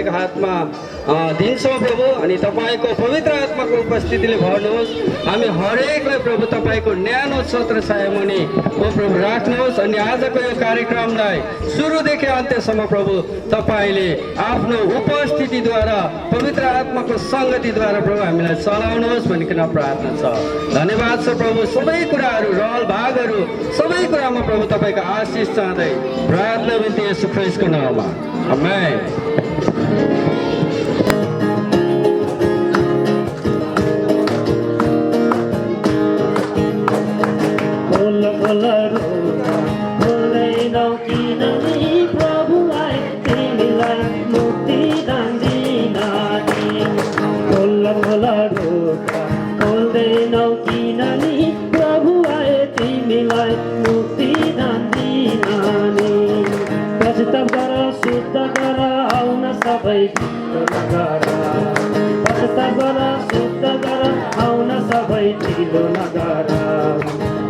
तपाईँको हातमा दिन्छौँ प्रभु। अनि तपाईँको पवित्र आत्माको उपस्थितिले भर्नुहोस्। हामी हरेकलाई प्रभु तपाईँको न्यानो छत्र छायामुनि ओ प्रभु राख्नुहोस्। अनि आजको यो कार्यक्रमलाई सुरुदेखि अन्त्यसम्म प्रभु तपाईँले आफ्नो उपस्थितिद्वारा पवित्र आत्माको सङ्गतिद्वारा प्रभु हामीलाई चलाउनुहोस् भनिकन प्रार्थना छ। धन्यवाद छ प्रभु। सबै कुराहरू रहल भागहरू सबै कुरामा प्रभु तपाईँको आशिष चाहँदै प्रार्थना बिन्ती येशू ख्रीष्टको नाममा आमेन।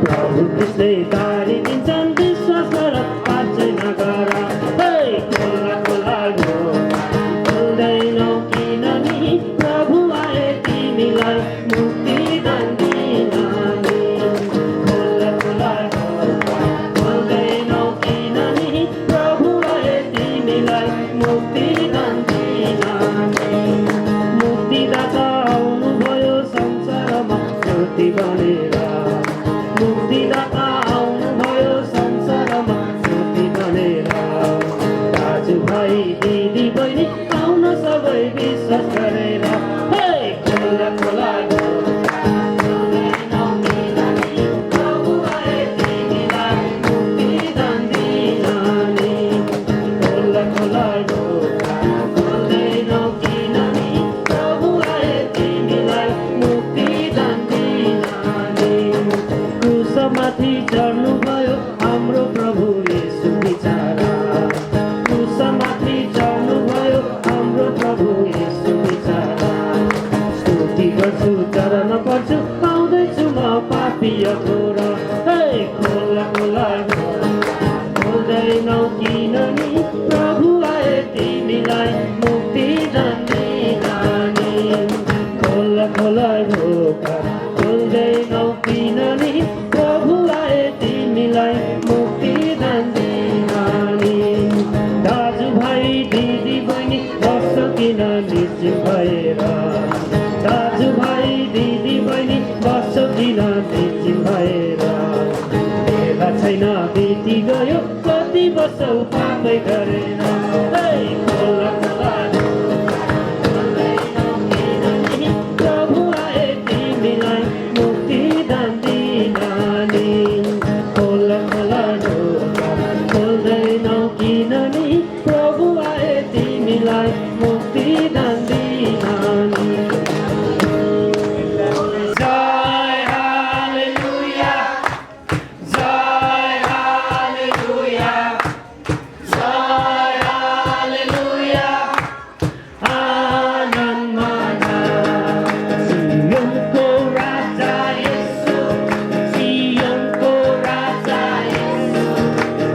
प्रभु त्यसले गाडी दिन्छन् विश्वास गर पाँचै नगर। खोला खोला खोल्दैनौ किनभने प्रभु आए तिमीलाई मुक्तिदान दिनले। खोला खोला खोल्दैनौ किनभने प्रभु आए तिमीलाई मुक्तिदान दिनले। मुक्तिदाता आउनुभयो संसारमा ज्योति बनेर। मुक्तिदाता आउनुभयो संसारमा ज्योति बनेर। दाजुभाइ दिदी बहिनी आउन सबै विश्वास गरेर। खोला खोला खोल्दैनौ किनभने प्रभु आए तिमीलाई मुक्तिदान दिनले। खोला खोला खोल्दैनौ किनभने प्रभु आए तिमीलाई मुक्तिदान दिनले। क्रुसमाथि चढ्नुभयो हाम्रो प्रभु येशू बिचारा। क्रुसमाथि चढ्नुभयो हाम्रो प्रभु येशू बिचारा। स्तुति गर्छु चरण पर्छु पाउँदैछु म पापीको र। खोला खोला खोल्दैनौ किनभने प्रभु आए तिमीलाई मुक्तिदान दिनले। खोला खोला खोल्दैनौ किनभने प्रभु आए तिमीलाई मुक्तिदान दिनले। दाजुभाइ दिदी बहिनी बस्छ किन निश्चित भएर। दाजुभाइ दिदी बहिनी बस्छ किन निश्चित भएर। बेला छैन बिति गयो कति बस्छौ पापै गरेर। खोला खोला खोल्दैनौ किनभने प्रभु आए तिमीलाई मुक्तिदान दिनले। खोला खोला खोल्दैनौ किनभने प्रभु आए तिमीलाई मुक्तिदान दिनले। जय हालेलुया जय हालेलुया जय हालेलुया। आनन्द मना सियोनको राजा येशू। सियोनको राजा येशू।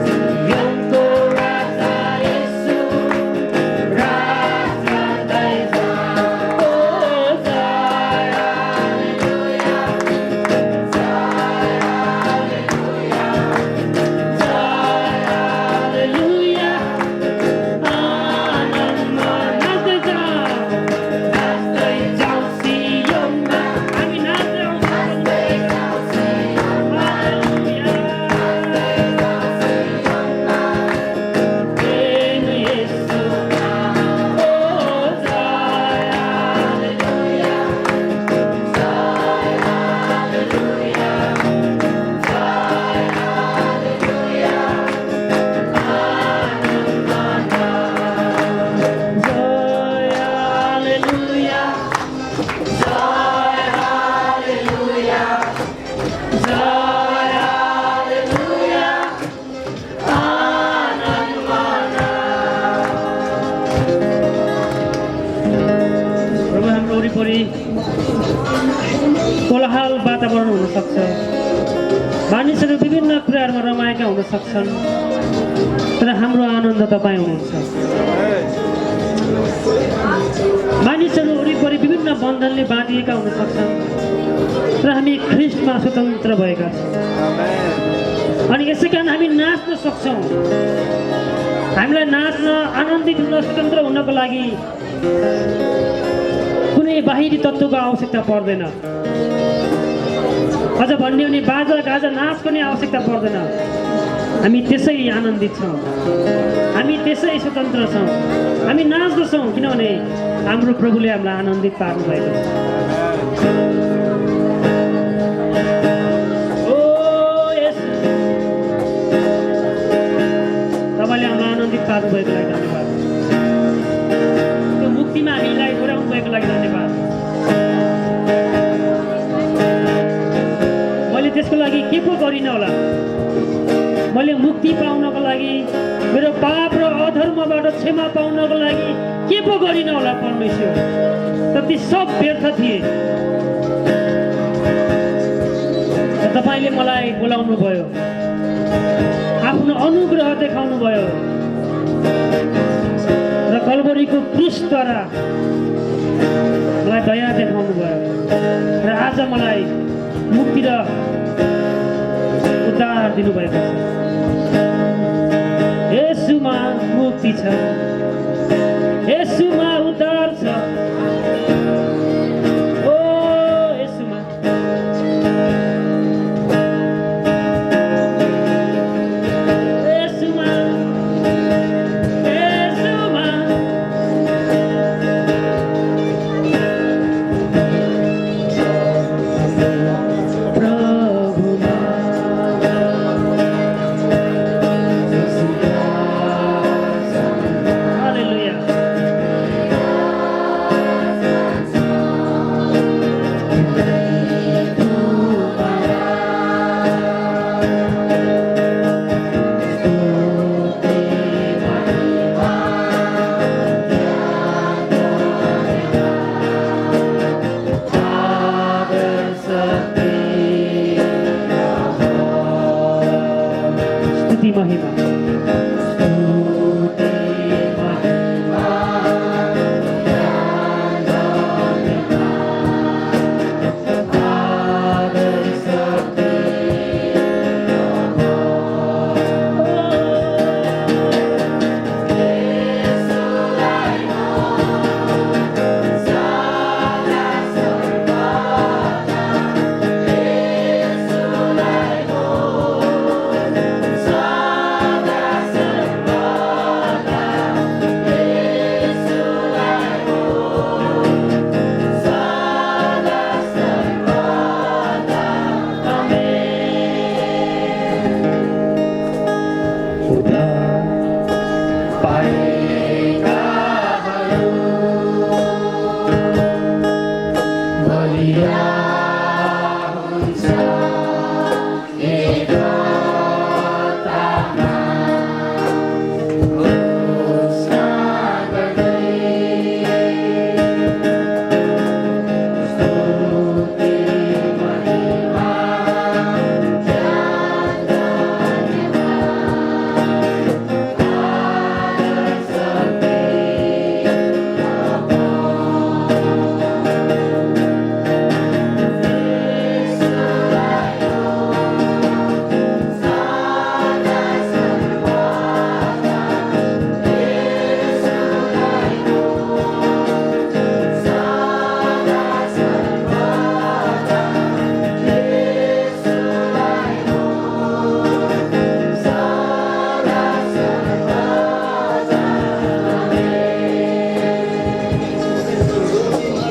सियोनको राजा येशू राजा दैजा। ओ जय हालेलुया जय हालेलुया जय हालेलुया। आनन्दमा नाच्दै जाऊ सियोनमा हामी नाच्छौँ। नाच्दै जाऊ सियोनमा हालेलुया प्रेम येशूमा। ओ जय हालेलुया जय हालेलुया जय हालेलुया। प्रभु हाम्रो वरिपरि कोलाहल वातावरण हुन सक्छ। मानिसहरू विभिन्न कुराहरूमा रमाएका हुन सक्छन्, तर हाम्रो आनन्द तपाईँ हुनुहुन्छ। बन्धनले बाँधिएका हुन सक्छन् र हामी ख्रिस्टमा स्वतन्त्र भएका छौँ। अनि यसै कारण हामी नाच्न सक्छौँ। हामीलाई नाच्न, आनन्दित हुन, स्वतन्त्र हुनको लागि कुनै बाहिरी तत्त्वको आवश्यकता पर्दैन। अझ भन्ने भने बाजा गाजा नाचको नै आवश्यकता पर्दैन। हामी त्यसै आनन्दित छौँ, हामी त्यसै स्वतन्त्र छौँ, हामी नाच्दछौँ किनभने हाम्रो प्रभुले हामीलाई आनन्दित पार्नु भएको छ। तपाईँले हामीलाई आनन्दित पार्नु भएको लागि धन्यवाद। त्यो मुक्तिमा हामीलाई पुर्याउनु भएको लागि धन्यवाद। मैले त्यसको लागि के पो गरिनँ होला? मैले मुक्ति पाउनको लागि, मेरो पाप र अधर्मबाट क्षमा पाउनको लागि के पो गरिनँ होला परमेश्वर? तर ती सब व्यर्थ थिए। तपाईँले मलाई बोलाउनु भयो, आफ्नो अनुग्रह देखाउनु भयो र कल्वरीको क्रुसद्वारा मलाई दया देखाउनु भयो र आज मलाई मुक्ति र उद्धार दिनुभएको छ। येशूमा मुक्ति छ, येशूमा उद्धार छ। ओ येशूमा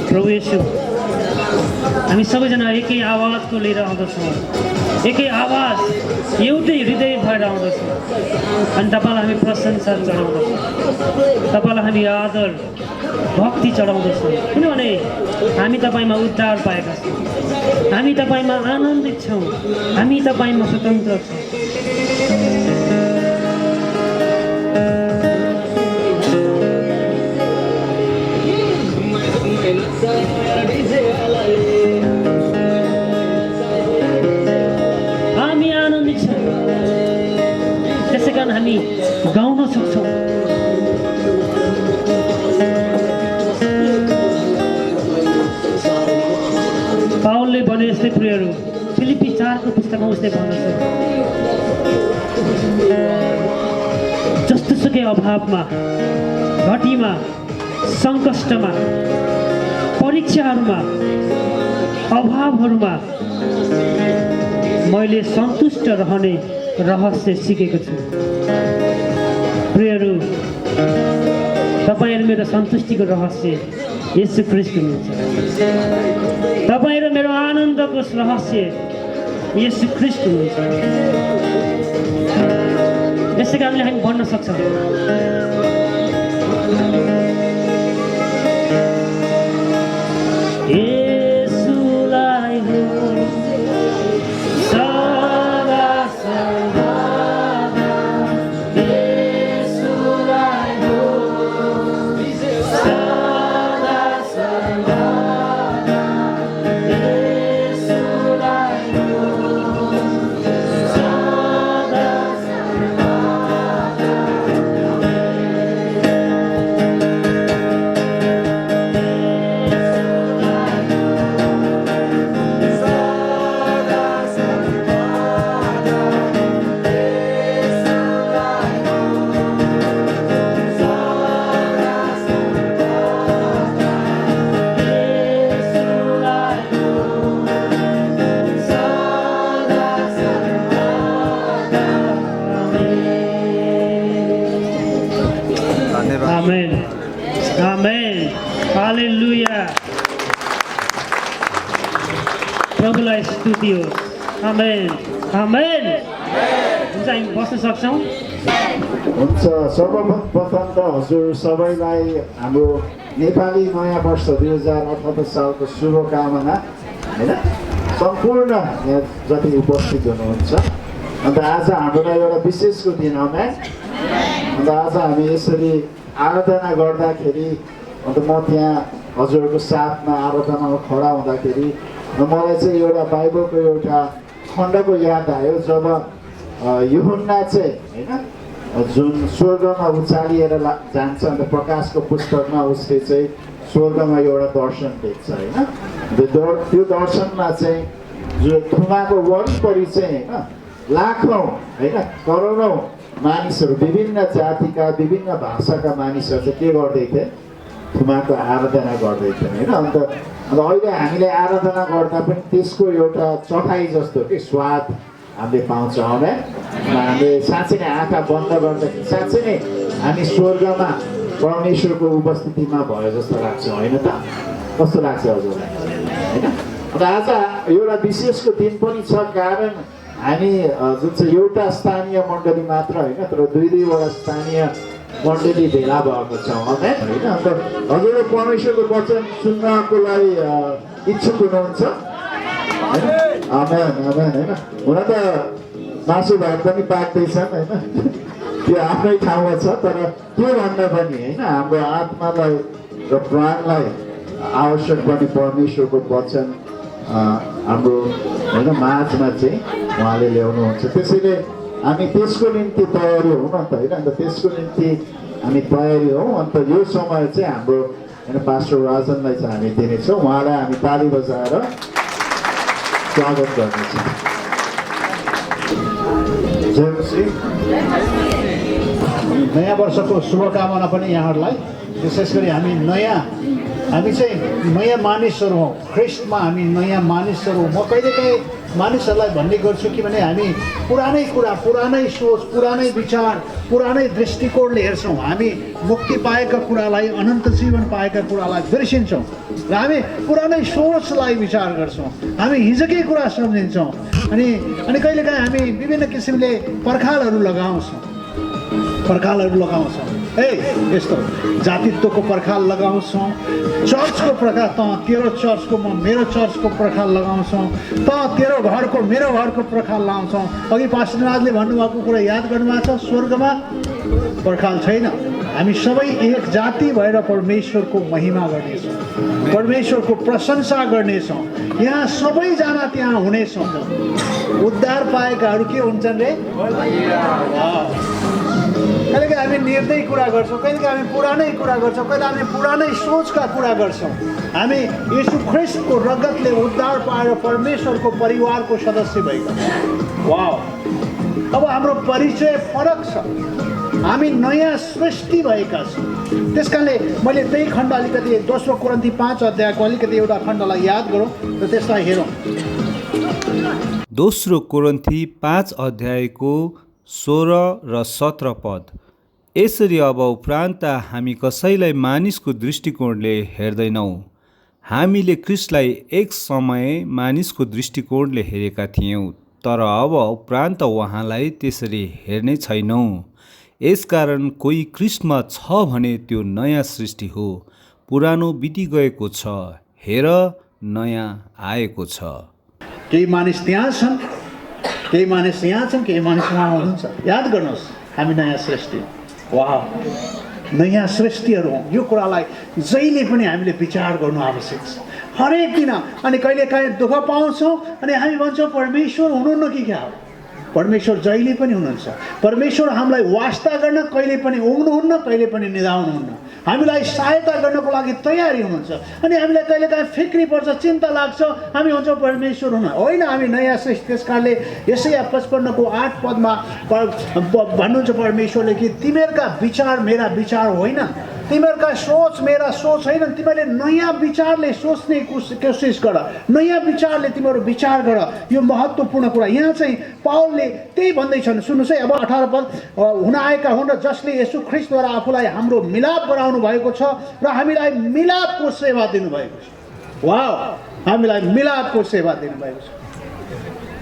प्रभु येशू, हामी सबैजना एकै आवाजको लिएर आउँदछौँ, एकै आवाज, एउटै हृदय भएर आउँदछौँ अनि तपाईँलाई हामी प्रशंसा चढाउँदछौँ, तपाईँलाई हामी आदर भक्ति चढाउँदछौँ किनभने हामी तपाईँमा उद्धार पाएका छौँ, हामी तपाईँमा आनन्दित छौँ, हामी तपाईँमा स्वतन्त्र छौँ। हामी आनन्दित छौँ, त्यसै कारण हामी गाउन सक्छौँ। साथै प्रियहरू फिलिपी 4 पुस्तकमा उसले भन्दछ जस्तोसुकै अभावमा घटीमा सङ्कष्टमा परीक्षाहरूमा अभावहरूमा मैले सन्तुष्ट रहने रहस्य सिकेको छु। प्रियहरू तपाईहरू मेरो सन्तुष्टिको रहस्य येशू ख्रीष्ट हुनुहुन्छ। तपाईहरू मेरो आनन्दको रहस्य येशू ख्रीष्ट हुनुहुन्छ। यसै कारणले हामी भन्न सक्छौँ येशूलाई हो सदा सर्वदा, येशूलाई हो सदा सर्वदा, येशूलाई हो सदा Amen. Amen. Hallelujah. प्रभुलाई स्तुति होस्। आमेन। आमेन। हुन्छ हामी बस्न सक्छौँ। हुन्छ सर्वप्रथम त हजुर सबैलाई हाम्रो नेपाली नयाँ वर्ष 2078 सालको शुभकामना होइन सम्पूर्ण यहाँ जति उपस्थित हुनुहुन्छ। अन्त आज हाम्रो एउटा विशेषको दिन हो म्याम। अन्त आज हामी यसरी आराधना गर्दाखेरि अन्त म त्यहाँ हजुरहरूको साथमा आराधनामा खडा हुँदाखेरि मलाई चाहिँ एउटा बाइबलको एउटा खण्डको याद आयो जब यूहन्ना चाहिँ होइन जुन स्वर्गमा उचालिएर जान्छ अन्त प्रकाशको पुस्तकमा उसले चाहिँ स्वर्गमा एउटा दर्शन देख्छ होइन त्यो दर्शनमा चाहिँ जो थुमाको वरिपरि चाहिँ होइन लाखौँ होइन करोडौँ मानिसहरू विभिन्न जातिका विभिन्न भाषाका मानिसहरू चाहिँ के गर्दै थिए थुमाको आराधना गर्दै थिए होइन अन्त अहिले हामीले आराधना गर्दा पनि त्यसको एउटा चखाइ जस्तो के स्वाद हामीले पाउँछौँ होइन हामीले साँच्चै नै आँखा बन्द गर्दाखेरि साँच्चै नै हामी स्वर्गमा परमेश्वरको उपस्थितिमा भयो जस्तो लाग्छ होइन त कस्तो लाग्छ हजुरलाई होइन अन्त आज एउटा विशेषको दिन पनि छ कारण हामी जुन चाहिँ एउटा स्थानीय मण्डली मात्र होइन तर दुईवटा स्थानीय मण्डली भेला भएको छौँ होइन अन्त हजुरले परमेश्वरको वचन सुन्नको लागि इच्छुक हुनुहुन्छ आमेन आमेन होइन हुन त मासु भात पनि पाक्दैछन् होइन त्यो आफ्नै ठाउँमा छ तर त्योभन्दा पनि होइन हाम्रो आत्मालाई र प्राणलाई आवश्यक पनि परमेश्वरको वचन हाम्रो होइन माझमा चाहिँ उहाँले ल्याउनुहुन्छ त्यसैले हामी त्यसको निम्ति तयारी हौँ न त होइन अन्त त्यसको निम्ति हामी तयारी हौँ अन्त यो समय चाहिँ हाम्रो होइन पास्टर राजनलाई चाहिँ हामी दिनेछौँ उहाँलाई हामी ताली बजाएर स्वागत गर्नेछौँ। जयमसी नयाँ वर्षको शुभकामना पनि यहाँहरूलाई विशेष गरी हामी चाहिँ नयाँ मानिसहरू हौँ ख्रिस्टमा हामी नयाँ मानिसहरू हौँ। म कहिलेकाहीँ मानिसहरूलाई भन्ने गर्छु कि भने हामी पुरानै कुरा पुरानै सोच पुरानै विचार पुरानै दृष्टिकोणले हेर्छौँ हामी मुक्ति पाएका कुरालाई अनन्त जीवन पाएका कुरालाई बिर्सिन्छौँ र हामी पुरानै सोचलाई विचार गर्छौँ हामी हिजोकै कुरा सम्झिन्छौँ अनि कहिलेकाहीँ हामी विभिन्न किसिमले पर्खालहरू लगाउँछौँ यस्तो जातित्वको पर्खाल लगाउँछौँ चर्चको प्रकार त तेरो चर्चको म मेरो चर्चको पर्खाल लगाउँछौँ त तेरो घरको मेरो घरको पर्खाल लगाउँछौँ। अघि पास्टर राजले भन्नुभएको कुरा याद गर्नुभएको छ स्वर्गमा पर्खाल छैन हामी सबै एक जाति भएर परमेश्वरको महिमा गर्नेछौँ परमेश्वरको प्रशंसा गर्नेछौँ यहाँ सबैजना त्यहाँ हुनेछौँ। उद्धार पाएकाहरू के हुन्छन् रे कहिलेकाहीँ हामी निर्दयी कुरा गर्छौँ, कहिलेकाहीँ हामी पुरानै कुरा गर्छौँ, कहिले हामी पुरानै सोचका कुरा गर्छौँ। हामी यीशु ख्रिस्टको रगतले उद्धार पाएर परमेश्वरको परिवारको सदस्य भएका छौँ। वाउ! अब हाम्रो परिचय फरक छ, हामी नयाँ सृष्टि भएका छौँ। त्यस कारणले मैले त्यही खण्ड अलिकति 2 कोरिन्थी 5 अध्यायको अलिकति एउटा खण्डलाई याद गरौँ र त्यसलाई हेरौँ। 2 कोरिन्थी 5 अध्यायको 16 र 17 पद। यसरी अब उपरान्त हामी कसैलाई मानिसको दृष्टिकोणले हेर्दैनौँ। हामीले क्रिस्टलाई एक समय मानिसको दृष्टिकोणले हेरेका थियौँ, तर अब उपरान्त उहाँलाई त्यसरी हेर्ने छैनौँ। यसकारण कोही क्रिस्टमा छ भने त्यो नयाँ सृष्टि हो, पुरानो बितिगएको छ, हेर नयाँ आएको छ। केही मानिस त्यहाँ छन्, केही मानिस यहाँ छन्, केही मानिस उहाँ हुनुहुन्छ। याद गर्नुहोस्, हामी नयाँ सृष्टि हौँ। वाह! नयाँ सृष्टिहरू हौँ। यो कुरालाई जहिले पनि हामीले विचार गर्नु आवश्यक छ, हरेक दिन। अनि कहिलेकाहीँ दुःख पाउँछौँ अनि हामी भन्छौँ परमेश्वर हुनुहुन्न कि क्या हो? परमेश्वर जहिले पनि हुनुहुन्छ। परमेश्वर हामीलाई वास्ता गर्न कहिले पनि उम्नुहुन्न, कहिले पनि निधाउनुहुन्न। हामीलाई सहायता गर्नको लागि तयारी हुनुहुन्छ। अनि हामीलाई कहिलेकाहीँ फिक्री पर्छ, चिन्ता लाग्छ, हामी भन्छौँ परमेश्वर हुनु होइन, हामी नयाँ सृष्टि। त्यस कारणले यसैया 55 को 8 पदमा भन्नुहुन्छ परमेश्वरले कि तिमीहरूका विचार मेरा विचार होइन, तिमीहरूका सोच मेरा सोच होइन। तिमीहरूले नयाँ विचारले सोच्ने कोसिस गर, नयाँ विचारले तिमीहरू विचार गर। यो महत्त्वपूर्ण कुरा यहाँ चाहिँ पावलले त्यही भन्दैछन्। सुन्नुहोस् है, अब 18 पद, हुन आएका हुन् र जसले येशू ख्रिस्टद्वारा आफूलाई हाम्रो मिलाप गराउनु भएको छ र हामीलाई मिलापको सेवा दिनुभएको छ। वाह! हामीलाई मिलापको सेवा दिनुभएको छ।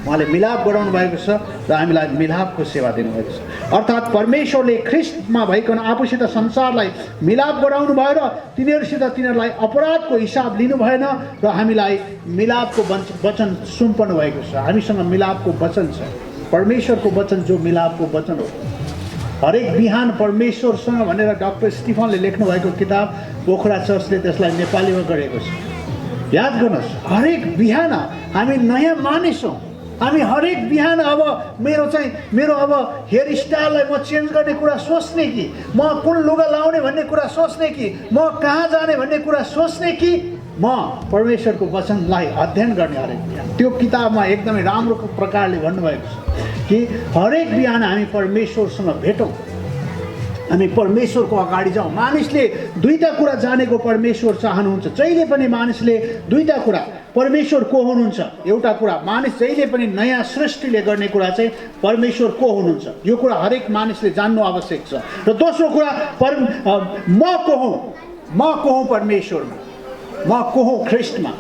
उहाँले मिलाप गराउनु भएको छ र हामीलाई मिलापको सेवा दिनुभएको छ। अर्थात् परमेश्वरले ख्रिस्टमा भइकन आफूसित संसारलाई मिलाप गराउनु भयो र तिनीहरूसित तिनीहरूलाई अपराधको हिसाब लिनु भएन र हामीलाई मिलापको वचन सुम्पनु भएको छ। हामीसँग मिलापको वचन छ, परमेश्वरको वचन जो मिलापको वचन हो। हरेक बिहान परमेश्वरसँग भनेर डाक्टर स्टिफनले लेख्नुभएको किताब पोखरा चर्चले त्यसलाई नेपालीमा गरेको छ। याद गर्नुहोस्, हरेक बिहान हामी नयाँ मानिस हौँ। हामी हरेक बिहान अब मेरो अब हेयर स्टाइललाई म चेन्ज गर्ने कुरा सोच्ने कि, म कुन लुगा लाउने भन्ने कुरा सोच्ने कि, म कहाँ जाने भन्ने कुरा सोच्ने कि म परमेश्वरको वचनलाई अध्ययन गर्ने हरेक बिहान। त्यो किताबमा एकदमै राम्रो प्रकारले भन्नुभएको छ कि हरेक बिहान हामी परमेश्वरसँग भेटौँ, हामी परमेश्वरको अगाडि जाउँ। मानिसले दुईटा कुरा जानेको परमेश्वर चाहनुहुन्छ। जहिले पनि मानिसले दुईटा कुरा, परमेश्वर को हुनुहुन्छ, एउटा कुरा मानिस जहिले पनि नयाँ सृष्टिले गर्ने कुरा चाहिँ परमेश्वर को हुनुहुन्छ, यो कुरा हरेक मानिसले जान्नु आवश्यक छ। र दोस्रो कुरा म को हुँ परमेश्वरमा, म को हुँ ख्रिस्टमा,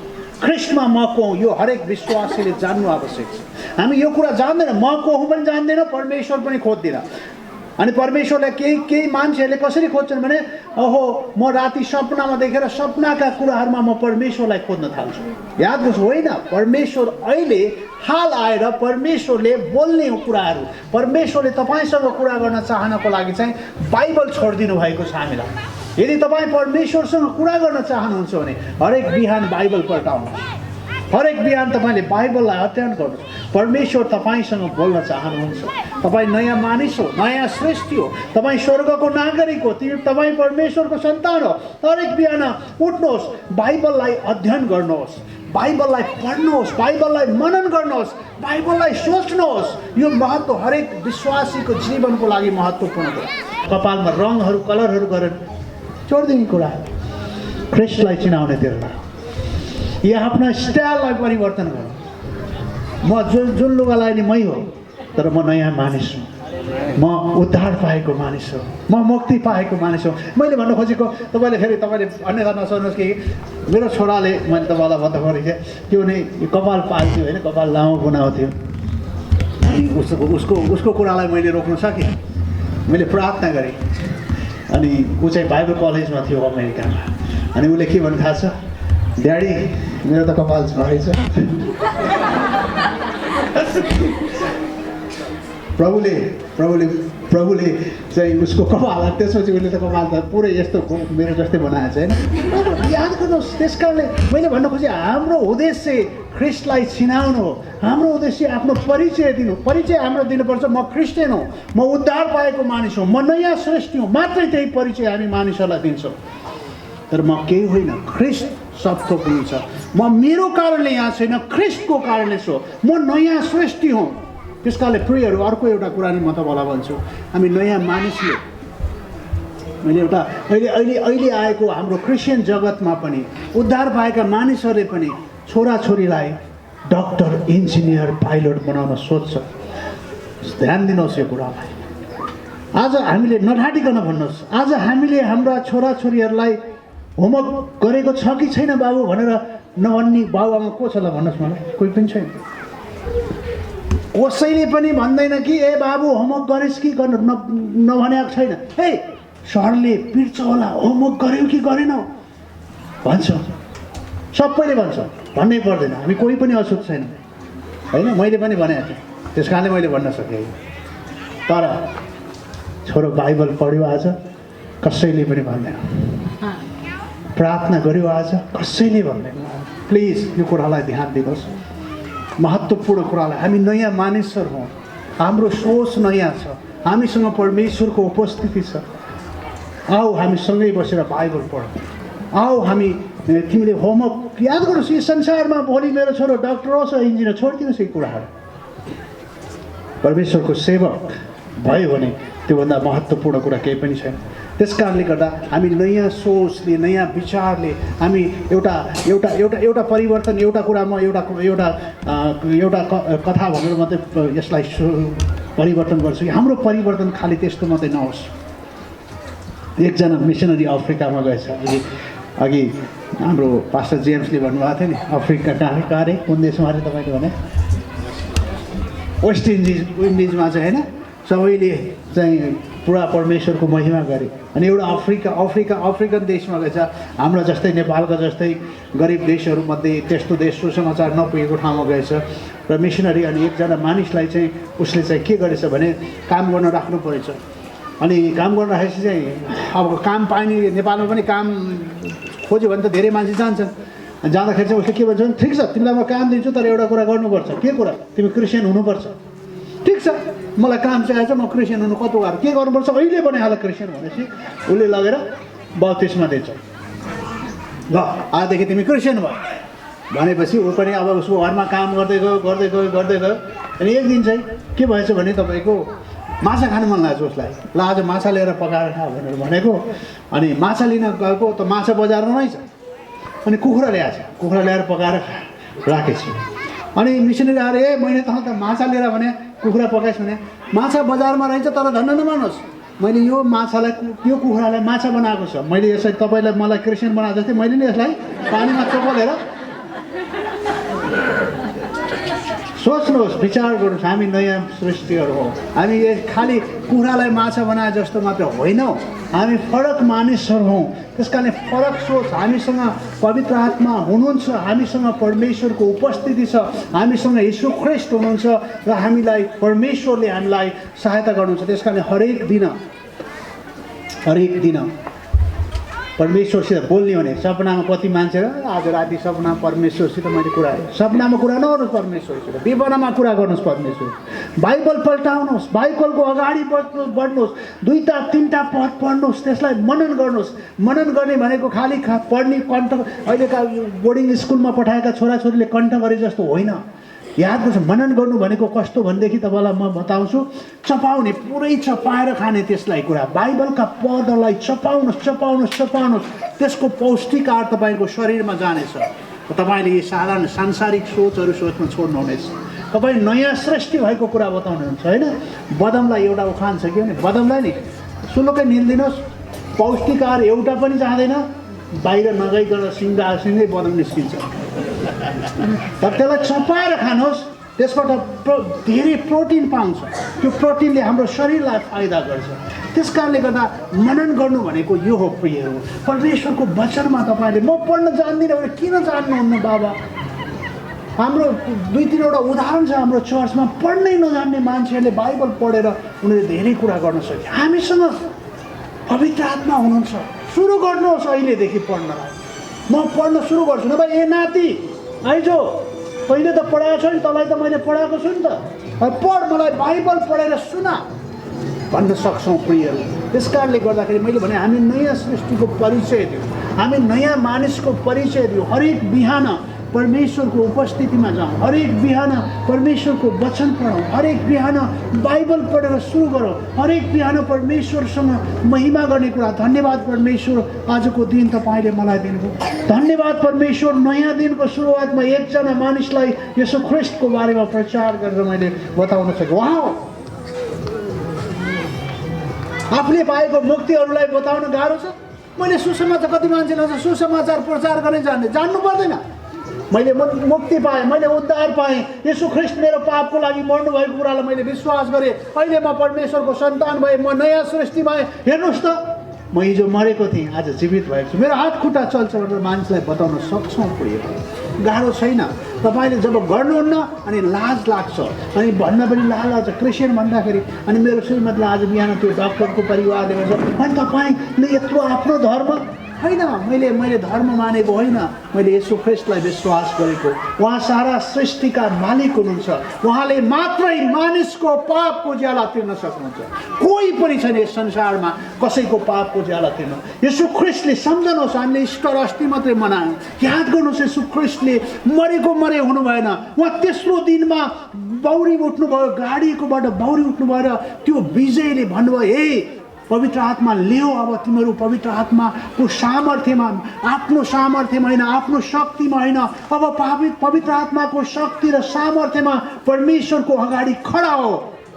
ख्रिस्टमा म को हुँ, यो हरेक विश्वासीले जान्नु आवश्यक छ। हामी यो कुरा जान्दैन, म को हुँ पनि जान्दैन, परमेश्वर पनि खोज्दैन। अनि परमेश्वरलाई केही मान्छेहरूले कसरी खोज्छन् भने, ओहो म राति सपनामा देखेर सपनाका कुराहरूमा म परमेश्वरलाई खोज्न थाल्छु। याद गर्छु, होइन, परमेश्वर अहिले हाल आएर परमेश्वरले बोल्ने कुराहरू, परमेश्वरले तपाईँसँग कुरा गर्न चाहनको लागि चाहिँ बाइबल छोडिदिनु भएको छ हामीलाई। यदि तपाईँ परमेश्वरसँग कुरा गर्न चाहनुहुन्छ भने हरेक बिहान बाइबल पल्टाउनुहोस्, हरेक बिहान तपाईँले बाइबललाई अध्ययन गर्नुहोस्। परमेश्वर तपाईँसँग बोल्न चाहनुहुन्छ। तपाईँ नयाँ मानिस हो, नयाँ सृष्टि हो, तपाईँ स्वर्गको नागरिक हो, तपाईँ परमेश्वरको सन्तान हो। हरेक बिहान उठ्नुहोस्, बाइबललाई अध्ययन गर्नुहोस्, बाइबललाई पढ्नुहोस्, बाइबललाई मनन गर्नुहोस्, बाइबललाई सोच्नुहोस्। यो महत्त्व हरेक विश्वासीको जीवनको लागि महत्त्वपूर्ण कुरा। कपालमा रङहरू कलरहरू गरेर छोडिदिने कुरा ख्रिस्टलाई चिनाउने त्यसलाई। या आफ्ना स्टाइललाई परिवर्तन गर्नु। म जुन लुगा लगाउने मै हो, तर म नयाँ मानिस हुँ, म उद्धार पाएको मानिस हो, म मुक्ति पाएको मानिस हो। मैले भन्नु खोजेको, तपाईँले अन्यथा नसोच्नुहोस् कि मेरो छोराले, मैले तपाईँलाई भन्दाखेरि चाहिँ त्यो नै कपाल पाल्थ्यो होइन, कपाल लामो बनाउँथ्यो। अनि उसको कुरालाई मैले रोक्न सकेँ। मैले प्रार्थना गरेँ। अनि ऊ चाहिँ बाइबल कलेजमा थियो अमेरिकामा। अनि उसले के भन्नु थाहा छ, ड्याडी मेरो त कपाल छ रहेछ। प्रभुले चाहिँ उसको कपाल, त्यसपछि उसले त कपाल त पुरै यस्तो मेरो जस्तै बनाएको छ होइन। याद गर्नुहोस्। त्यस कारणले मैले भन्न खोजेँ हाम्रो उद्देश्य ख्रिस्टलाई चिनाउनु हो। हाम्रो उद्देश्य आफ्नो परिचय दिनु। परिचय हाम्रो दिनुपर्छ, म क्रिस्चियन हो, म उद्धार पाएको मानिस हो, म नयाँ सृष्टि हुँ, मात्रै त्यही परिचय हामी मानिसहरूलाई दिन्छौँ। तर म केही होइन, ख्रिस्ट सबथोक हुनुहुन्छ। म मेरो कारणले यहाँ छैन, ख्रिस्टको कारणले छु। म नयाँ सृष्टि हुँ। त्यस कारणले प्रियहरू, अर्को एउटा कुरा नि म तपाईँलाई भन्छु, हामी नयाँ मानिसले मैले एउटा अहिले आएको हाम्रो क्रिस्चियन जगतमा पनि उद्धार पाएका मानिसहरूले पनि छोराछोरीलाई डक्टर, इन्जिनियर, पाइलट बनाउन सोध्छ। ध्यान दिनुहोस् यो कुरालाई। आज हामीले नढाँटिकन भन्नुहोस्, आज हामीले हाम्रा छोराछोरीहरूलाई होमवर्क गरेको छ कि छैन बाबु भनेर नभन्ने बाबुआमा को छ ल भन्नुहोस् मलाई? कोही पनि छैन। कसैले पनि भन्दैन कि ए बाबु होमवर्क गरेस् कि गर्नु नभनेको छैन। ए सरले पिट्छ होला, होमवर्क गर्यो कि गरेनौ भन्छ, सबैले भन्छ, भन्नै पर्दैन। हामी कोही पनि अछुत छैन, होइन? मैले पनि भनेको थिएँ, त्यस कारणले मैले भन्न सकेँ। तर छोरो बाइबल पढ्यो आज? कसैले पनि भन्दैन। प्रार्थना गर्यो आज? कसैले भन्दैन। प्लिज यो कुरालाई ध्यान दिनुहोस्, महत्त्वपूर्ण कुरालाई। हामी नयाँ मानिसहरू हौँ, हाम्रो सोच नयाँ छ, हामीसँग परमेश्वरको उपस्थिति छ। आओ हामी सँगै बसेर बाइबल पढौँ। आओ हामी, तिमीले होमवर्क याद गर्नुहोस्, यो संसारमा भोलि मेरो छोरो डक्टर होस् र इन्जिनियर, छोडिदिनुहोस् यी कुराहरू। परमेश्वरको सेवक भयो भने त्योभन्दा महत्त्वपूर्ण कुरा केही पनि छैन। त्यस कारणले गर्दा हामी नयाँ सोचले, नयाँ विचारले हामी एउटा एउटा एउटा एउटा परिवर्तन, एउटा कुरा म एउटा कथा भनेर मात्रै यसलाई परिवर्तन गर्छु। हाम्रो परिवर्तन खालि त्यस्तो मात्रै नहोस्। एकजना मिसनरी अफ्रिकामा गएछ। अघि हाम्रो पास्टर जेम्सले भन्नुभएको थियो नि, अफ्रिका कहाँ अरे कुन देशमा अरे तपाईँले भने? वेस्ट इन्डिजमा चाहिँ, होइन? सबैले चाहिँ पुरा परमेश्वरको महिमा गरे। अनि एउटा अफ्रिकन देशमा गएछ, हाम्रो जस्तै नेपालका जस्तै गरिब देशहरूमध्ये त्यस्तो देश सुसमाचार नपुगेको ठाउँमा गएछ र मिसनरी। अनि एकजना मानिसलाई चाहिँ उसले चाहिँ के गरेछ भने काम गर्न राख्नु परेछ। अनि काम गर्न राखेपछि चाहिँ अब काम पाइने, नेपालमा पनि काम खोज्यो भने त धेरै मान्छे जान्छन्। जाँदाखेरि चाहिँ उसले के भन्छ भने ठिक छ तिमीलाई म काम दिन्छु, तर एउटा कुरा गर्नुपर्छ। के कुरा? तिमी क्रिस्चियन हुनुपर्छ। ठिक छ, मलाई काम चाहिएको छ, म क्रिस्चियन हुनु कस्तो गाह्रो, के गर्नुपर्छ? अहिले बनाइहाल क्रिस्चियन भनेपछि उसले लगेर बत्तिसमा दिन्छ। ल आजदेखि तिमी क्रिस्चियन भयो भनेपछि ऊ पनि अब उसको घरमा काम गर्दै गयो। अनि एक दिन चाहिँ के भएछ भने तपाईँको माछा खानु मन लागेको छ उसलाई। ल आज माछा लिएर पकाएर खा भनेर भनेको। अनि माछा लिन गएको त माछा बजारमा नै छ। अनि कुखुरा ल्याएछ, कुखुरा ल्याएर पकाएर राखेछ। अनि मिसनरी आएर ए मैले त माछा लिएर भने कुखुरा पकाएछ भने माछा बजारमा रहेछ, तर धन्न नमान्नुहोस् मैले यो माछालाई, यो कुखुरालाई माछा बनाएको छ। मैले यसलाई तपाईँलाई मलाई क्रिस्चियन बनाएको जस्तै मैले नि यसलाई पानीमा चोपलेर सोच्नुहोस्, विचार गर्नुहोस्। हामी नयाँ सृष्टिहरू हौँ। हामी खालि कुखुरालाई माछा बनाए जस्तो मात्र होइनौँ, हामी फरक मानिसहरू हौँ। त्यस कारणले फरक सोच, हामीसँग पवित्र आत्मा हुनुहुन्छ, हामीसँग परमेश्वरको उपस्थिति छ, हामीसँग यीशु ख्रिस्ट हुनुहुन्छ र हामीलाई परमेश्वरले हामीलाई सहायता गर्नुहुन्छ। त्यस कारणले हरेक दिन परमेश्वरसित बोल्ने भने सपनामा कति मान्छे आज राति सपना परमेश्वरसित मैले कुरा सपनामा कुरा नगर्नुहोस्, परमेश्वरसित विवरणमा कुरा गर्नुहोस्। परमेश्वर बाइबल पल्टाउनुहोस्, बाइबलको अगाडि बढ्नुहोस्, 2टा 3टा पद पढ्नुहोस्, त्यसलाई मनन गर्नुहोस्। मनन गर्ने भनेको खालि पढ्ने कण्ठ, अहिलेका बोर्डिङ स्कुलमा पठाएका छोराछोरीले कण्ठ गरे जस्तो होइन। याद गर्छ, मनन गर्नु भनेको कस्तो भनेदेखि तपाईँलाई म बताउँछु, चपाउने, पुरै चपाएर खाने त्यसलाई कुरा। बाइबलका पदहरूलाई चपाउनुहोस्, त्यसको पौष्टिक आहार तपाईँको शरीरमा जानेछ। तपाईँले यी साधारण सांसारिक सोचहरू सोच्न छोड्नुहुनेछ। तपाईँ नयाँ सृष्टि भएको कुरा बताउनुहुन्छ, होइन? बदामलाई एउटा उखान छ कि भने बदामलाई नि सुलुकै निल्दिनुहोस्, पौष्टिक आहार एउटा पनि जाँदैन, बाहिर नगइकन सिँगै बदाम निस्किन्छ। तर त्यसलाई चपाएर खानुहोस्, त्यसबाट धेरै प्रोटिन पाउँछ। त्यो प्रोटिनले हाम्रो शरीरलाई फाइदा गर्छ। त्यस कारणले गर्दा मनन गर्नु भनेको यो हो प्रियहरू। परमेश्वरको वचनमा तपाईँले म पढ्न जान्दिनँ भने किन जान्नुहुन्न बाबा? हाम्रो 2-3वटा उदाहरण छ हाम्रो चर्चमा, पढ्नै नजान्ने मान्छेहरूले बाइबल पढेर उनीहरूले धेरै कुरा गर्न सक्छ। हामीसँग पवित्र आत्मा हुनुहुन्छ, सुरु गर्नुहोस् अहिलेदेखि पढ्नलाई। म पढ्न सुरु गर्छु नभए ए नाति आइज पहिले त पढाएको छ नि तँलाई त मैले पढाएको छु नि त पढ मलाई बाइबल पढेर सुना भन्न सक्छौँ प्रियहरू। त्यस कारणले गर्दाखेरि मैले भने हामी नयाँ सृष्टिको परिचय दियौँ, हामी नयाँ मानिसको परिचय दियौँ। हरेक बिहान परमेश्वरको उपस्थितिमा जाउँ, हरेक बिहान परमेश्वरको वचन पढौँ, हरेक बिहान बाइबल पढेर सुरु गरौँ, हरेक बिहान परमेश्वरसँग महिमा गर्ने कुरा। धन्यवाद परमेश्वर आजको दिन तपाईँले मलाई दिनुभयो। धन्यवाद परमेश्वर नयाँ दिनको सुरुवातमा एकजना मानिसलाई यसो ख्रिस्टको बारेमा प्रचार गरेर मैले बताउन सकेँ। वाह, आफूले पाएको मुक्तिहरूलाई बताउन गाह्रो छ। मैले सुसमाचार कति मान्छेलाई सुसमाचार प्रचार गर्ने जान्नु पर्दैन। मैले मुक्ति पाएँ, मैले उद्धार पाएँ, यसो ख्रिस्ट मेरो पापको लागि मर्नु भएको कुरालाई मैले विश्वास गरेँ, अहिले म परमेश्वरको सन्तान भएँ, म नयाँ सृष्टि भएँ। हेर्नुहोस् त, म हिजो मरेको थिएँ, आज जीवित भएको छु, मेरो हात खुट्टा चल्छ भनेर मानिसलाई बताउन सक्छौँ। प्रिय गाह्रो छैन। तपाईँले जब गर्नुहुन्न अनि लाज लाग्छ, अनि भन्न पनि लाज लाग्छ क्रिस्चियन भन्दाखेरि। अनि मेरो श्रीमतीले आज बिहान त्यो डक्टरको परिवारले भन्छ अनि तपाईँले यत्रो आफ्नो धर्म होइन, मैले धर्म मानेको होइन, मैले यसो ख्रिस्टलाई विश्वास गरेको। उहाँ सारा सृष्टिका मालिक हुनुहुन्छ, उहाँले मात्रै मानिसको पापको ज्याला तिर्न सक्नुहुन्छ। कोही पनि छैन यस संसारमा कसैको पापको ज्याला तिर्न। यसो ख्रिस्टले सम्झनुहोस्, हामीले इस्टर अस्ति मात्रै मनायौँ, याद गर्नुहोस् यसो ख्रिस्टले मरेको मरे हुनु भएन। उहाँ तेस्रो दिनमा बौरी उठ्नुभयो, गाडीकोबाट बौरी उठ्नुभयो र त्यो विजयले भन्नुभयो हे पवित्र आत्मा ल्याऊ, अब तिमीहरू पवित्र आत्माको सामर्थ्यमा, आफ्नो सामर्थ्यमा होइन, आफ्नो शक्तिमा होइन, अब पवित्र आत्माको शक्ति र सामर्थ्यमा परमेश्वरको अगाडि खडा हो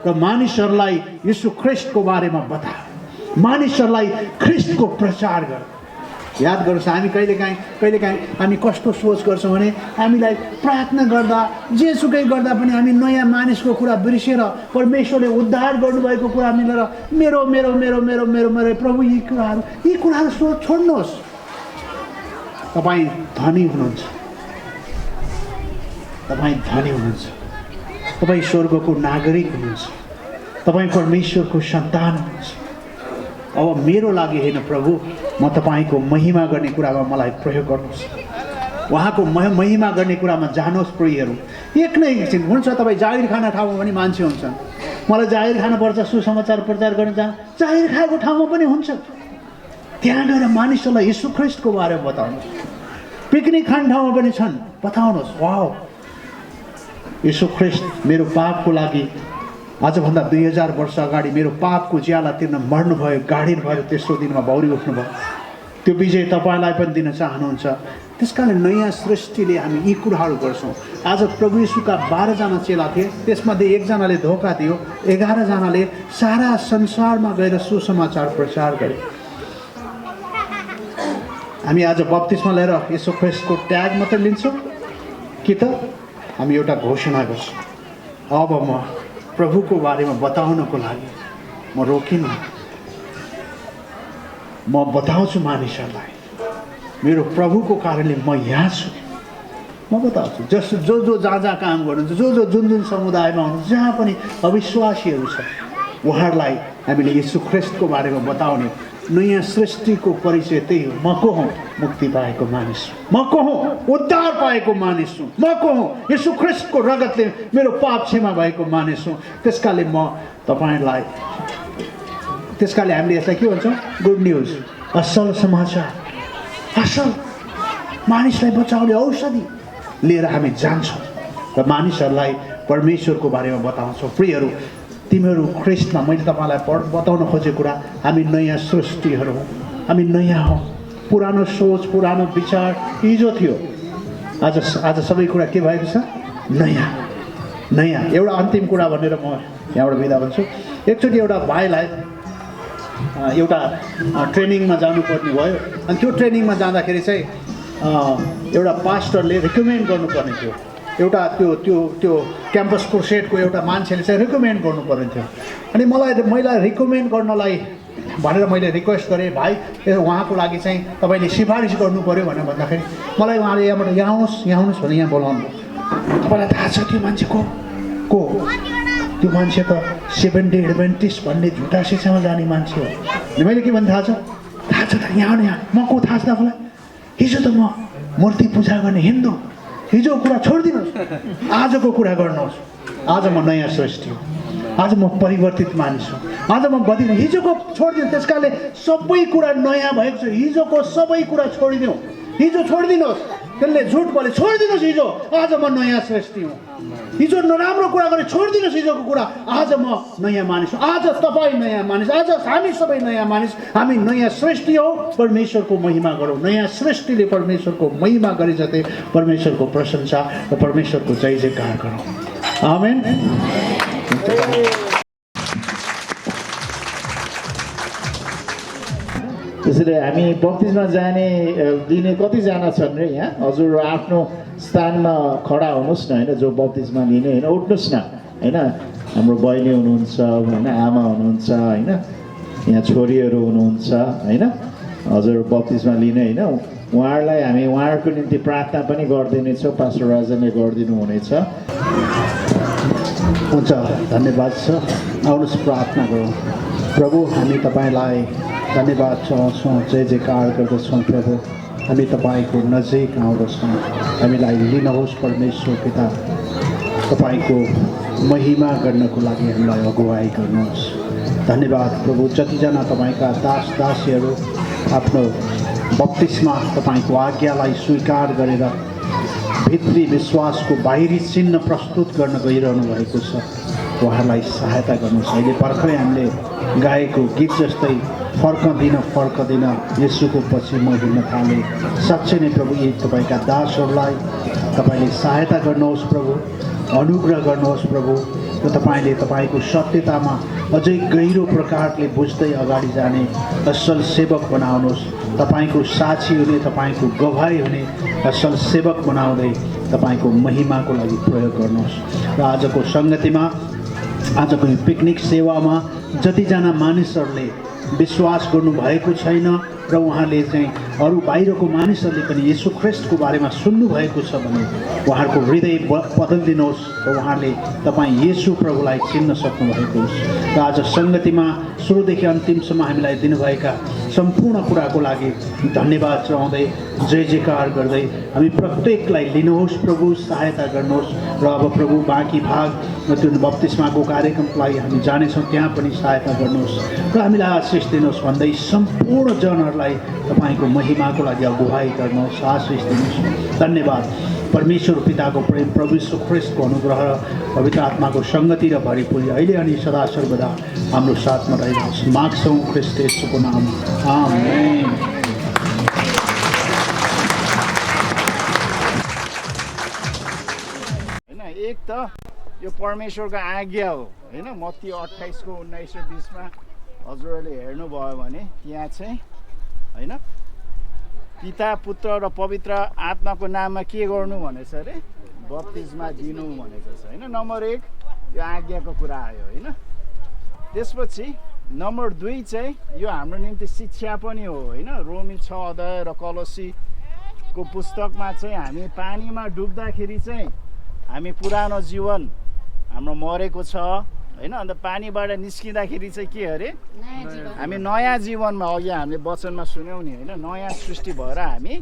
र मानिसहरूलाई यीशु ख्रिस्टको बारेमा बता, मानिसहरूलाई ख्रिस्टको प्रचार गर। याद गर्नुहोस्, हामी कहिलेकाहीँ हामी कस्तो सोच गर्छौँ भने हामीलाई प्रार्थना गर्दा जेसुकै गर्दा पनि हामी नयाँ मानिसको कुरा बिर्सेर परमेश्वरले उद्धार गर्नुभएको कुरा मिलेर मेरो मेरो मेरो मेरो मेरो मेरो प्रभु यी कुराहरू सोच छोड्नुहोस्। तपाईँ धनी हुनुहुन्छ, तपाईँ धनी हुनुहुन्छ, तपाईँ स्वर्गको नागरिक हुनुहुन्छ, तपाईँ परमेश्वरको सन्तान हुनुहुन्छ। अब मेरो लागि होइन प्रभु, म तपाईँको महिमा गर्ने कुरामा मलाई प्रयोग गर्नुहोस्, उहाँको महिमा गर्ने कुरामा जानुहोस्। प्रियहरू, एक न एकछिन हुन्छ तपाईँ जागिर खाना ठाउँमा पनि मान्छे हुन्छन्, मलाई जागिर खानुपर्छ सुसमाचार प्रचार गर्न जागिर खाएको ठाउँमा पनि हुन्छ, त्यहाँ गएर मानिसहरूलाई यीशु ख्रिस्टको बारेमा बताउनुहोस्। पिकनिक खाने ठाउँमा पनि छन्, बताउनुहोस् वाह यीशु ख्रिस्ट मेरो पापको लागि आजभन्दा 2000 वर्ष अगाडि मेरो पापको ज्याला तिर्न मर्नुभयो, गाडिनुभयो, तेस्रो दिनमा बौरी उठ्नुभयो। त्यो विजय तपाईँलाई पनि दिन चाहनुहुन्छ। त्यस कारण नयाँ सृष्टिले हामी यी कुराहरू गर्छौँ। आज प्रभु यीशुका 12 जना चेला थिए, त्यसमध्ये एकजनाले धोका दियो, 11 जनाले सारा संसारमा गएर सुसमाचार प्रचार गरे। हामी आज बप्तिस्मा लिएर यीशु ख्रिस्टको ट्याग मात्र लिन्छौँ कि त हामी एउटा घोषणा गर्छौँ, अब म प्रभुको बारेमा बताउनको लागि म रोकिन्न, म बताउँछु मानिसहरूलाई मेरो प्रभुको कारणले म यहाँ छु, म बताउँछु। जो जहाँ काम गर्नुहुन्छ, जुन समुदायमा हुनुहुन्छ, जहाँ पनि अविश्वासीहरू छ, उहाँहरूलाई हामीले यीशु ख्रिस्टको बारेमा बताउने नयाँ सृष्टिको परिचय त्यही हो। म को हुँ? मुक्ति पाएको मानिस हुँ। म को हुँ? उद्धार पाएको मानिस हुँ। म को हुँ? यीशु ख्रिस्टको रगतले मेरो पाप क्षमा भएको मानिस हुँ। त्यसकाले म तपाईँलाई, त्यसकाले हामीले यसलाई के भन्छौँ? गुड न्युज, असल समाचार, असल मानिसलाई बचाउने औषधि लिएर हामी जान्छौँ र मानिसहरूलाई परमेश्वरको बारेमा बताउँछौँ। प्रियहरू, तिमीहरू ख्रिस्टमा, मैले तपाईँलाई बताउन खोजेको कुरा, हामी नयाँ सृष्टिहरू हौँ, हामी नयाँ हौँ। पुरानो सोच, पुरानो विचार हिजो थियो, आज सबै कुरा के भएको छ? नयाँ। एउटा अन्तिम कुरा भनेर म यहाँबाट बिदा भन्छु। एकचोटि एउटा भाइलाई एउटा ट्रेनिङमा जानुपर्ने भयो, अनि त्यो ट्रेनिङमा जाँदाखेरि चाहिँ एउटा पास्टरले रिकमेन्ड गर्नुपर्ने थियो, एउटा त्यो क्याम्पस क्रुसेडको एउटा मान्छेले चाहिँ रिकमेन्ड गर्नुपर्ने थियो। अनि मैले रिकमेन्ड गर्नलाई भनेर मैले रिक्वेस्ट गरेँ, भाइ उहाँको लागि चाहिँ तपाईँले सिफारिस गर्नु पऱ्यो भनेर भन्दाखेरि मलाई उहाँले यहाँबाट यहाँ आउनुहोस् भने यहाँ बोलाउनु। तपाईँलाई थाहा छ त्यो मान्छे को? त्यो मान्छे त 7 डे एडभेन्टिस्ट भन्ने झुटा शिक्षामा जाने मान्छे हो। मैले के भन्नु थाहा छ त? यहाँ म को थाहा छ तपाईँलाई? हिजो त म मूर्ति पूजा गर्ने हिन्दू, हिजो कुरा छोडिदिनुहोस्, आजको कुरा गर्नुहोस्। आज म नयाँ सृष्टि हो, आज म परिवर्तित मानिस हो, आज म बदलिनु। हिजोको छोडिदिनु, त्यस कारणले सबै कुरा नयाँ भएको छ। हिजोको सबै कुरा छोडिदिउँ, हिजो छोडिदिनुहोस्। त्यसले झुट बोले, छोडिदिनुहोस् हिजो, आज म नयाँ सृष्टि हुँ। हिजो नराम्रो कुरा गरे, छोडिदिनुहोस् हिजोको कुरा, आज म नयाँ मानिस हुँ। आज तपाईँ नयाँ मानिस, आज हामी सबै नयाँ मानिस, हामी नयाँ सृष्टि हौ। परमेश्वरको महिमा गरौँ। नयाँ सृष्टिले परमेश्वरको महिमा गरे जस्तै परमेश्वरको प्रशंसा र परमेश्वरको जय जयकार गरौँ। आमेन। त्यसैले हामी बत्तिसमा दिने कतिजना छन् रे यहाँ? हजुर आफ्नो स्थानमा खडा हुनुहोस् न, होइन, जो बत्तिसमा लिने, होइन, उठ्नुहोस् न, होइन। हाम्रो बहिनी हुनुहुन्छ, होइन, आमा हुनुहुन्छ, होइन, यहाँ छोरीहरू हुनुहुन्छ, होइन, हजुर बत्तिसमा लिने, होइन, उहाँहरूलाई हामी उहाँहरूको निम्ति प्रार्थना पनि गरिदिनेछौँ। पास्टर राजनले गरिदिनु हुनेछ। हुन्छ, धन्यवाद छ। आउनुहोस् प्रार्थना गरौँ। प्रभु, हामी तपाईँलाई धन्यवाद चाहन्छौँ, जय जयकार गर्दछौँ। प्रभु, हामी तपाईँको नजिक आउँदछौँ। हामीलाई लिनुहोस् परमेश्वर पिता, तपाईँको महिमा गर्नको लागि हामीलाई अगुवाई गर्नुहोस्। धन्यवाद प्रभु। जतिजना तपाईँका दास दासीहरू आफ्नो बत्तिसमा तपाईँको आज्ञालाई स्वीकार गरेर भित्री विश्वासको बाहिरी चिन्ह प्रस्तुत गर्न गइरहनु भएको छ, उहाँहरूलाई सहायता गर्नुहोस्। अहिले भर्खरै हामीले गाएको गीत जस्तै फर्कदिन येशूको पछि म हिँड्न थालेँ। साँच्चै नै प्रभु, यी तपाईँका दासहरूलाई तपाईँले सहायता गर्नुहोस् प्रभु, अनुग्रह गर्नुहोस् प्रभु, र तपाईँले तपाईँको सत्यतामा अझै गहिरो प्रकारले बुझ्दै अगाडि जाने असल सेवक बनाउनुहोस्। तपाईँको साक्षी हुने, तपाईँको गवाही हुने असल सेवक बनाउँदै तपाईँको महिमाको लागि प्रयोग गर्नुहोस्। र आजको सङ्गतिमा, आजको यो पिकनिक सेवामा जतिजना मानिसहरूले विश्वास गर्नुभएको छैन र उहाँले चाहिँ अरू बाहिरको मानिसहरूले पनि येशू ख्रिस्टको बारेमा सुन्नुभएको छ भने उहाँहरूको हृदय बदलिदिनुहोस् र उहाँले तपाईँ येशू प्रभुलाई चिन्न सक्नुभएको होस्। र आज सङ्गतिमा सुरुदेखि अन्तिमसम्म हामीलाई दिनुभएका सम्पूर्ण कुराको लागि धन्यवाद चढाउँदै जय जयकार गर्दै हामी प्रत्येकलाई लिनुहोस् प्रभु, सहायता गर्नुहोस्। र अब प्रभु बाँकी भाग त्यो बत्तिसमाको कार्यक्रमको लागि हामी जानेछौँ, त्यहाँ पनि सहायता गर्नुहोस् र हामीलाई आशिष दिनुहोस् भन्दै सम्पूर्ण जनहरूलाई तपाईँको महिमाको लागि अगुवाई गर्नुहोस्, आशिष दिनुहोस्। धन्यवाद। परमेश्वर पिताको प्रेम, प्रभु यीशु ख्रिस्टको अनुग्रह र पवित्र आत्माको सङ्गति र भरिपूरी अहिले अनि सदा सर्वदा हाम्रो साथमा रहिरहोस्। माग्छौँ ख्रिस्ट येशूको नाममा, आमेन। होइन, एक त यो परमेश्वरको आज्ञा हो, होइन। मत्ती 28को 19 र 20मा हजुरहरूले हेर्नुभयो भने त्यहाँ चाहिँ, होइन, पिता पुत्र र पवित्र आत्माको नाममा के गर्नु भनेछ अरे? बत्तिसमा दिनु भनेको छ, होइन। नम्बर 1 यो आज्ञाको कुरा आयो, होइन। त्यसपछि नम्बर 2 चाहिँ यो हाम्रो निम्ति शिक्षा पनि हो, होइन। रोमी 6 अध्याय र कलोसीको पुस्तकमा चाहिँ हामी पानीमा डुब्दाखेरि चाहिँ हामी पुरानो जीवन हाम्रो मरेको छ, होइन। अन्त पानीबाट निस्किँदाखेरि चाहिँ के अरे? हामी नयाँ जीवनमा, अघि हामीले वचनमा सुन्यौँ नि, होइन, नयाँ सृष्टि भएर हामी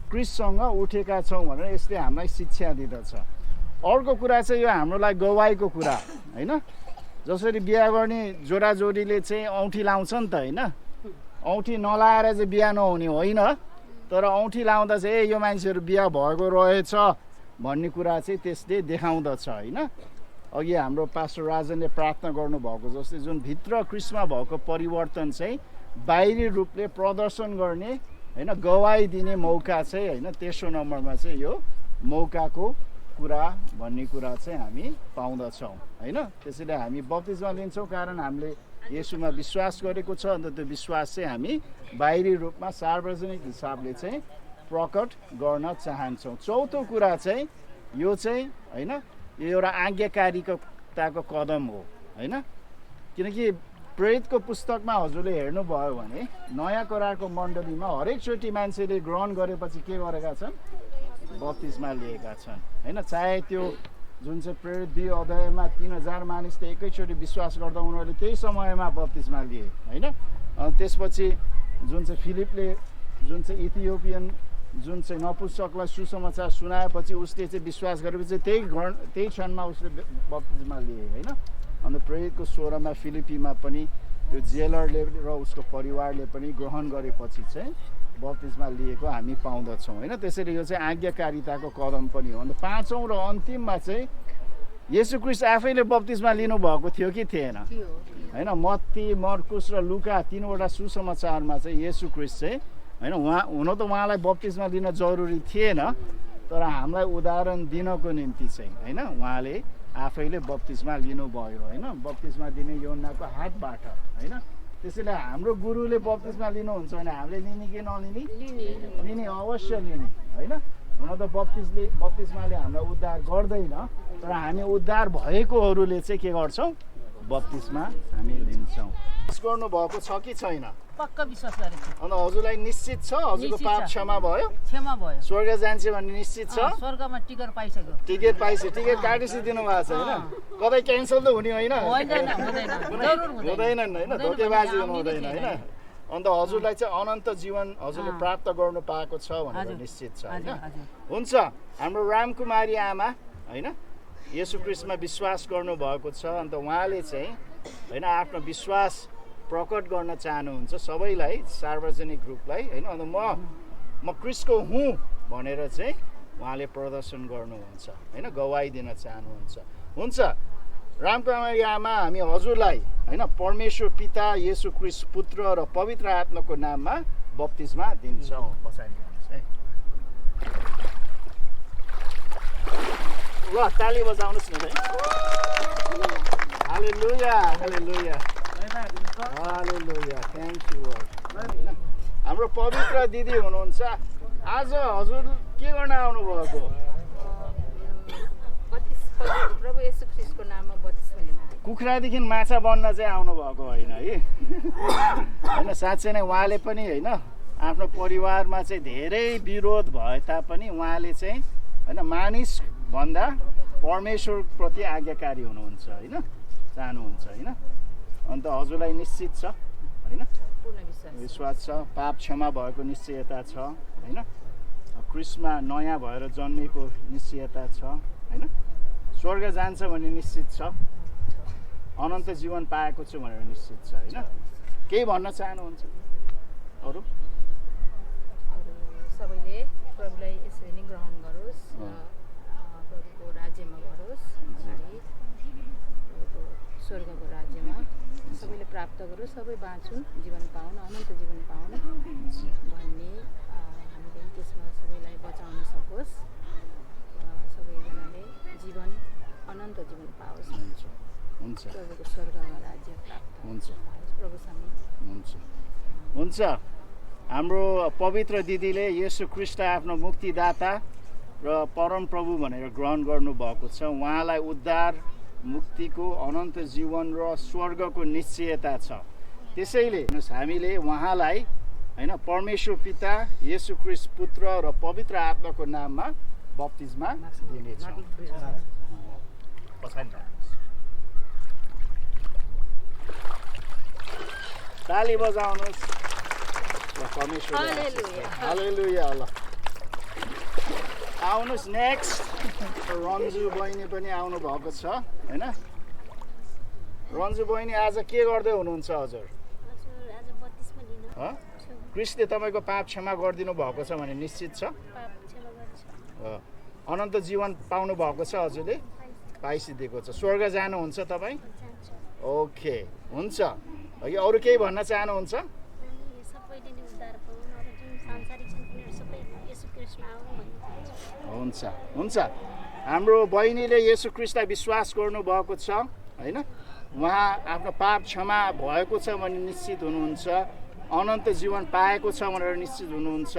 क्रिस्टसँग उठेका छौँ भनेर यसले हामीलाई शिक्षा दिँदछ। अर्को कुरा चाहिँ यो हाम्रो लागि गवाईको कुरा, होइन। जसरी बिहा गर्ने जोराजोरीले चाहिँ औँठी लाउँछ नि त, होइन। औँठी नलाएर चाहिँ बिहा नहुने होइन, तर औँठी लाउँदा चाहिँ यो मान्छेहरू बिहा भएको रहेछ भन्ने कुरा चाहिँ त्यसले देखाउँदछ, होइन। अघि हाम्रो पास्टर राजनले प्रार्थना गर्नुभएको जस्तै जुन भित्र क्रिस्टमा भएको परिवर्तन चाहिँ बाहिरी रूपले प्रदर्शन गर्ने, होइन, गवाई दिने मौका चाहिँ, होइन, तेस्रो नम्बरमा चाहिँ यो मौकाको कुरा भन्ने कुरा चाहिँ हामी पाउँदछौँ, होइन। त्यसैले हामी बत्तिसमा लिन्छौँ कारण हामीले येशूमा विश्वास गरेको छ। अन्त त्यो विश्वास चाहिँ हामी बाहिरी रूपमा सार्वजनिक हिसाबले चाहिँ प्रकट गर्न चाहन्छौँ। चौथो कुरा चाहिँ यो चाहिँ, होइन, यो एउटा आज्ञाकारिताको कदम हो, होइन। किनकि प्रेरितको पुस्तकमा हजुरले हेर्नुभयो भने नयाँ करारको मण्डलीमा हरेकचोटि मान्छेले ग्रहण गरेपछि के गरेका छन्? बत्तिसमा लिएका छन्, होइन। चाहे त्यो जुन चाहिँ प्रेरित 2 अध्यायमा 3000 मानिसले एकैचोटि विश्वास गर्दा उनीहरूले त्यही समयमा बत्तिसमा लिए, होइन। त्यसपछि जुन चाहिँ फिलिपले जुन चाहिँ इथियोपियन जुन चाहिँ नपुंसकलाई सुसमाचार सुनाएपछि उसले चाहिँ विश्वास गरेपछि त्यही क्षणमा उसले बप्तिस्मा लिए होइन। अन्त प्रेरितको 16मा फिलिपीमा पनि त्यो जेलरले र उसको परिवारले पनि ग्रहण गरेपछि चाहिँ बप्तिस्मा लिएको हामी पाउँदछौँ होइन। त्यसरी यो चाहिँ आज्ञाकारिताको कदम पनि हो। अन्त 5औं र अन्तिममा चाहिँ येशू ख्रीष्ट आफैले बप्तिस्मा लिनुभएको थियो कि थिएन होइन। मत्ती, मर्कुस र लुका 3वटा सुसमाचारमा चाहिँ येशू ख्रीष्ट चाहिँ होइन हुन त उहाँलाई बप्तिस्मा लिन जरुरी थिएन, तर हामीलाई उदाहरण दिनको निम्ति चाहिँ होइन उहाँले आफैले बप्तिस्मा लिनुभयो होइन। बप्तिस्मा दिने यूहन्नाको हातबाट होइन। त्यसैले हाम्रो गुरुले बप्तिस्मा लिनुहुन्छ भने हामीले लिने कि नलिने? लिने, अवश्य लिने होइन। हुन त बप्तिस्माले हामीलाई उद्धार गर्दैन, तर हामी उद्धार भएकोहरूले चाहिँ के गर्छौँ? बप्तिस्मा हामी लिन्छौँ। गर्नुभएको छ कि छैन? पक्का विश्वास गरेको अन्त हजुरलाई निश्चित छ हजुरको पाप क्षमा भयो, क्षमा भयो, स्वर्ग जान्छ भन्ने निश्चित छ? स्वर्गमा टिकट पाइसक्यो। टिकट पाइसक्यो, टिकट काटिसी दिनु भएको छ होइन। कतै क्यान्सल त हुने होइन? हुँदैन होइन, धोकेबाजी गर्नु हुँदैन होइन। अन्त हजुरलाई चाहिँ अनन्त जीवन हजुरले प्राप्त गर्नु पाएको छ भनेर निश्चित छ होइन। हुन्छ, हाम्रो रामकुमारी आमा होइन येशू ख्रीष्टमा विश्वास गर्नुभएको छ। अन्त उहाँले चाहिँ होइन आफ्नो विश्वास प्रकट गर्न चाहनुहुन्छ सबैलाई, सार्वजनिक रूपलाई होइन। अन्त म ख्रीष्टको हुँ भनेर चाहिँ उहाँले प्रदर्शन गर्नुहुन्छ होइन, गवाई दिन चाहनुहुन्छ। हुन्छ, रामकुमारी आमा हामी हजुरलाई होइन परमेश्वर पिता, येशू ख्रीष्ट पुत्र र पवित्र आत्माको नाममा बप्तिस्मा दिन्छौँ। पछाडि जानुहोस् है। ल ताली बजाउनुहोस् न है। हालेलुया, हालेलुया, हालेलुया, थ्याङ्क यू लर्ड। हाम्रो पवित्र दिदी हुनुहुन्छ। आज हजुर के गर्न आउनुभएको? प्रभु येशू ख्रीष्टको नाममा बप्तिस्मा लिन। कुखुरादेखि माछा बन्न चाहिँ आउनुभएको होइन है होइन। साँच्चै नै उहाँले पनि होइन आफ्नो परिवारमा चाहिँ धेरै विरोध भए तापनि उहाँले चाहिँ होइन मानिस भन्दा परमेश्वरप्रति आज्ञाकारी हुनुहुन्छ होइन, चाहनुहुन्छ होइन। अन्त हजुरलाई निश्चित छ होइन, विश्वास छ, पाप क्षमा भएको निश्चयता छ होइन, ख्रीष्टमा नयाँ भएर जन्मेको निश्चयता छ होइन, स्वर्ग जान्छ भन्ने निश्चित छ, अनन्त जीवन पाएको छु भनेर निश्चित छ होइन। केही भन्न चाहनुहुन्छ अरू? सबैले प्रभुलाई यसरी नै ग्रहण गरोस्, प्रभुको राज्यमा गरोस्, प्रभुको स्वर्गको राज्यमा सबैले प्राप्त गरोस्, सबै बाँचुन्, जीवन पाउन्, अनन्त जीवन पाउन् भन्ने हामीले त्यसमा सबैलाई बचाउन सकोस्, सबैजनाले जीवन अनन्त जीवन पाओस्, हुन्छ, प्रभुको स्वर्गमा राज्य प्राप्त हुन्छ, प्रभुसँग हुन्छ, हुन्छ। हाम्रो पवित्र दिदीले येशू ख्रीष्ट आफ्नो मुक्तिदाता र परम प्रभु भनेर ग्रहण गर्नुभएको छ। उहाँलाई उद्धार, मुक्तिको, अनन्त जीवन र स्वर्गको निश्चयता छ। त्यसैले हामीले उहाँलाई होइन परमेश्वर पिता, येशू ख्रीष्ट पुत्र र पवित्र आत्माको नाममा बप्तिस्मा दिनेछौँ। ताली बजाउनुहोस्। हालेलुया। ल आउनुहोस् नेक्स्ट। रन्जु बहिनी पनि आउनु भएको छ होइन। रन्जु बहिनी आज के गर्दै हुनुहुन्छ हजुर? ख्रीष्टले तपाईँको पाप क्षमा गरिदिनु भएको छ भने निश्चित छ? अनन्त जीवन पाउनु भएको छ हजुरले? पाइसिदिएको छ। स्वर्ग जानुहुन्छ तपाईँ? ओके, हुन्छ। अरू केही भन्न चाहनुहुन्छ? हुन्छ, हुन्छ। हाम्रो बहिनीले येशू ख्रीष्टलाई विश्वास गर्नुभएको छ होइन। उहाँ आफ्नो पाप क्षमा भएको छ भने निश्चित हुनुहुन्छ, अनन्त जीवन पाएको छ भनेर निश्चित हुनुहुन्छ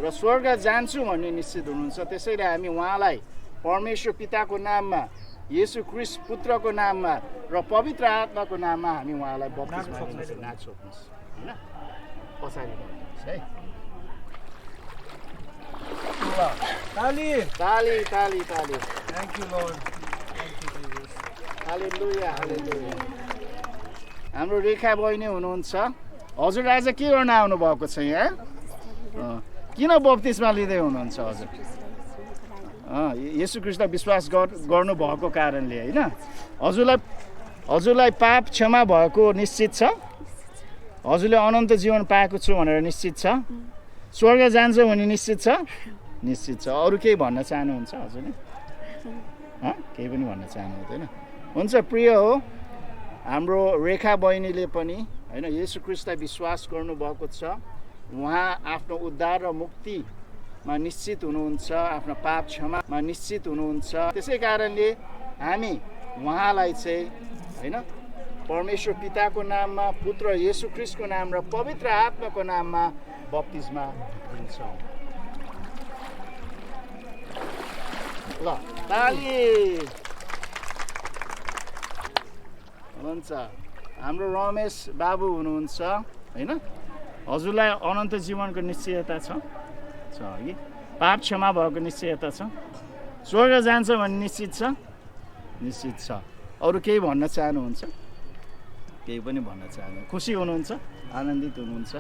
र स्वर्ग जान्छु भन्ने निश्चित हुनुहुन्छ। त्यसैले हामी उहाँलाई परमेश्वर पिताको नाममा, येशू ख्रीष्ट पुत्रको नाममा र पवित्र आत्माको नाममा हामी उहाँलाई बप्तिस्मा दिन्छौँ। नाच्नुहोस् होइन, पछाडि गर्नुहोस् है। ताली ताली ताली ताली। Thank you Lord. Hallelujah, hallelujah. हाम्रो रेखा बहिनी हुनुहुन्छ। हजुर आज के गर्न आउनु भएको छ यहाँ? किन बप्तिस्मा लिँदै हुनुहुन्छ हजुर? येशू ख्रीष्टलाई विश्वास गर्नुभएको कारणले होइन? हजुरलाई पाप क्षमा भएको निश्चित छ? हजुरले अनन्त जीवन पाएको छु भनेर निश्चित छ? स्वर्ग जान्छ भने निश्चित छ? निश्चित छ। अरू केही भन्न चाहनुहुन्छ हजुरले? केही पनि भन्न चाहनु हुँदैन? हुन्छ, प्रिय हो, हाम्रो रेखा बहिनीले पनि होइन येशू ख्रीष्टलाई विश्वास गर्नुभएको छ। उहाँ आफ्नो उद्धार र मुक्तिमा निश्चित हुनुहुन्छ, आफ्नो पाप क्षमामा निश्चित हुनुहुन्छ। त्यसै कारणले हामी उहाँलाई चाहिँ होइन परमेश्वर पिताको नाममा, पुत्र येशू ख्रीष्टको नाम र पवित्र आत्माको नाममा बप्तिस्मा दिन्छौँ। ल ताली। हुन्छ, हाम्रो रमेश बाबु हुनुहुन्छ होइन? हजुरलाई अनन्त जीवनको निश्चयता छ कि? पाप क्षमा भएको निश्चयता छ? स्वर्ग जान्छ भन्ने निश्चित छ? निश्चित छ। अरू केही भन्न चाहनुहुन्छ? केही पनि भन्न चाहनु? खुसी हुनुहुन्छ? आनन्दित हुनुहुन्छ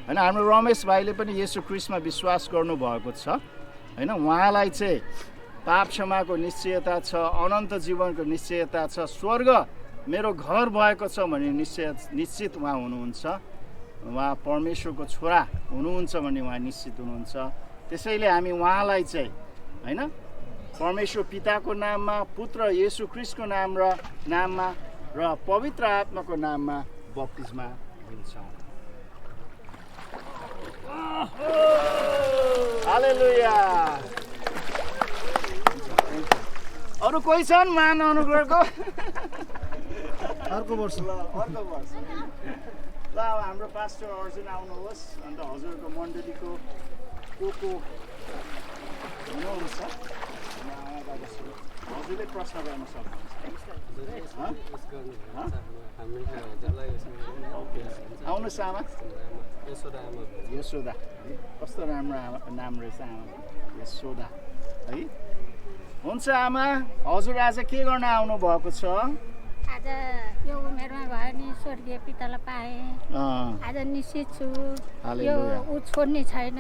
होइन? हाम्रो रमेश भाइले पनि येशू ख्रीष्टमा विश्वास गर्नुभएको छ होइन? उहाँलाई चाहिँ पाप क्षमाको निश्चयता छ, अनन्त जीवनको निश्चयता छ, स्वर्ग मेरो घर भएको छ भन्ने निश्चित उहाँ हुनुहुन्छ। उहाँ परमेश्वरको छोरा हुनुहुन्छ भन्ने उहाँ निश्चित हुनुहुन्छ। त्यसैले हामी उहाँलाई चाहिँ होइन परमेश्वर पिताको नाममा, पुत्र येशू ख्रीष्टको नाममा र पवित्र आत्माको नाममा बप्तिस्मा दिन्छौँ। हालेलुया। अरू कोही छन् महान अनुग्रहको? अर्को वर्ष ल अब हाम्रो पास्टर अर्जुन आउनुहोस्, अन्त हजुरको मण्डलीको को हुनुहुन्छ हजुरले प्रश्न गर्न सक्नुहुन्छ। आउनुहोस् आमा। यशोदा, कस्तो राम्रो नाम रहेछ आमा, यशोदा है। हुन्छ आमा, हजुर आज के गर्न आउनु भएको छ? आज यो उमेरमा भयो नि स्वर्गीय पितालाई पाएँ, आज निश्चित छु यो ऊ छोड्ने छैन।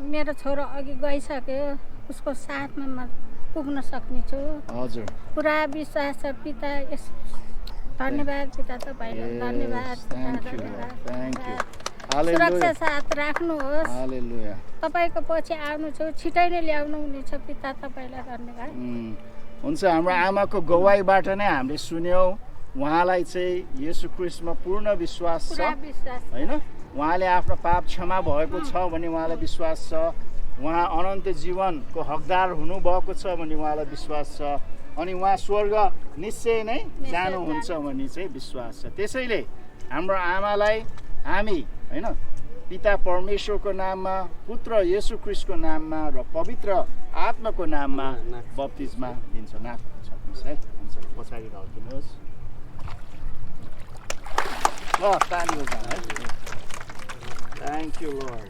मेरो छोरो अघि गइसक्यो, उसको साथमा म पुग्न सक्ने छु। हजुर, पुरा विश्वास छ पिता। धन्यवाद पिता, तपाईँलाई धन्यवाद। सुरक्षा साथ राख्नुहोस्। हालेलुया। तपाईँको पछि आउनु छु, छिटै नै ल्याउनु हुनेछ पिता, तपाईँलाई धन्यवाद। हुन्छ, हाम्रो आमाको गवाईबाट नै हामीले सुन्यौँ उहाँलाई चाहिँ येशू ख्रीष्टमा पूर्ण विश्वास छ होइन? उहाँले आफ्नो पाप क्षमा भएको छ भन्ने उहाँलाई विश्वास छ। उहाँ अनन्त जीवनको हकदार हुनुभएको छ भन्ने उहाँलाई विश्वास छ। अनि उहाँ स्वर्ग निश्चय नै जानुहुन्छ भन्ने चाहिँ विश्वास छ। त्यसैले हाम्रो आमालाई हामी होइन पिता परमेश्वरको नाममा, पुत्र येशू ख्रीष्टको नाममा र पवित्र आत्माको नाममा बप्तिस्मा दिन्छ। नाच्न सक्नुहोस् है। हुन्छ, पछाडि राखिदिनुहोस्। ल ताली बजाउँ है। Thank you Lord.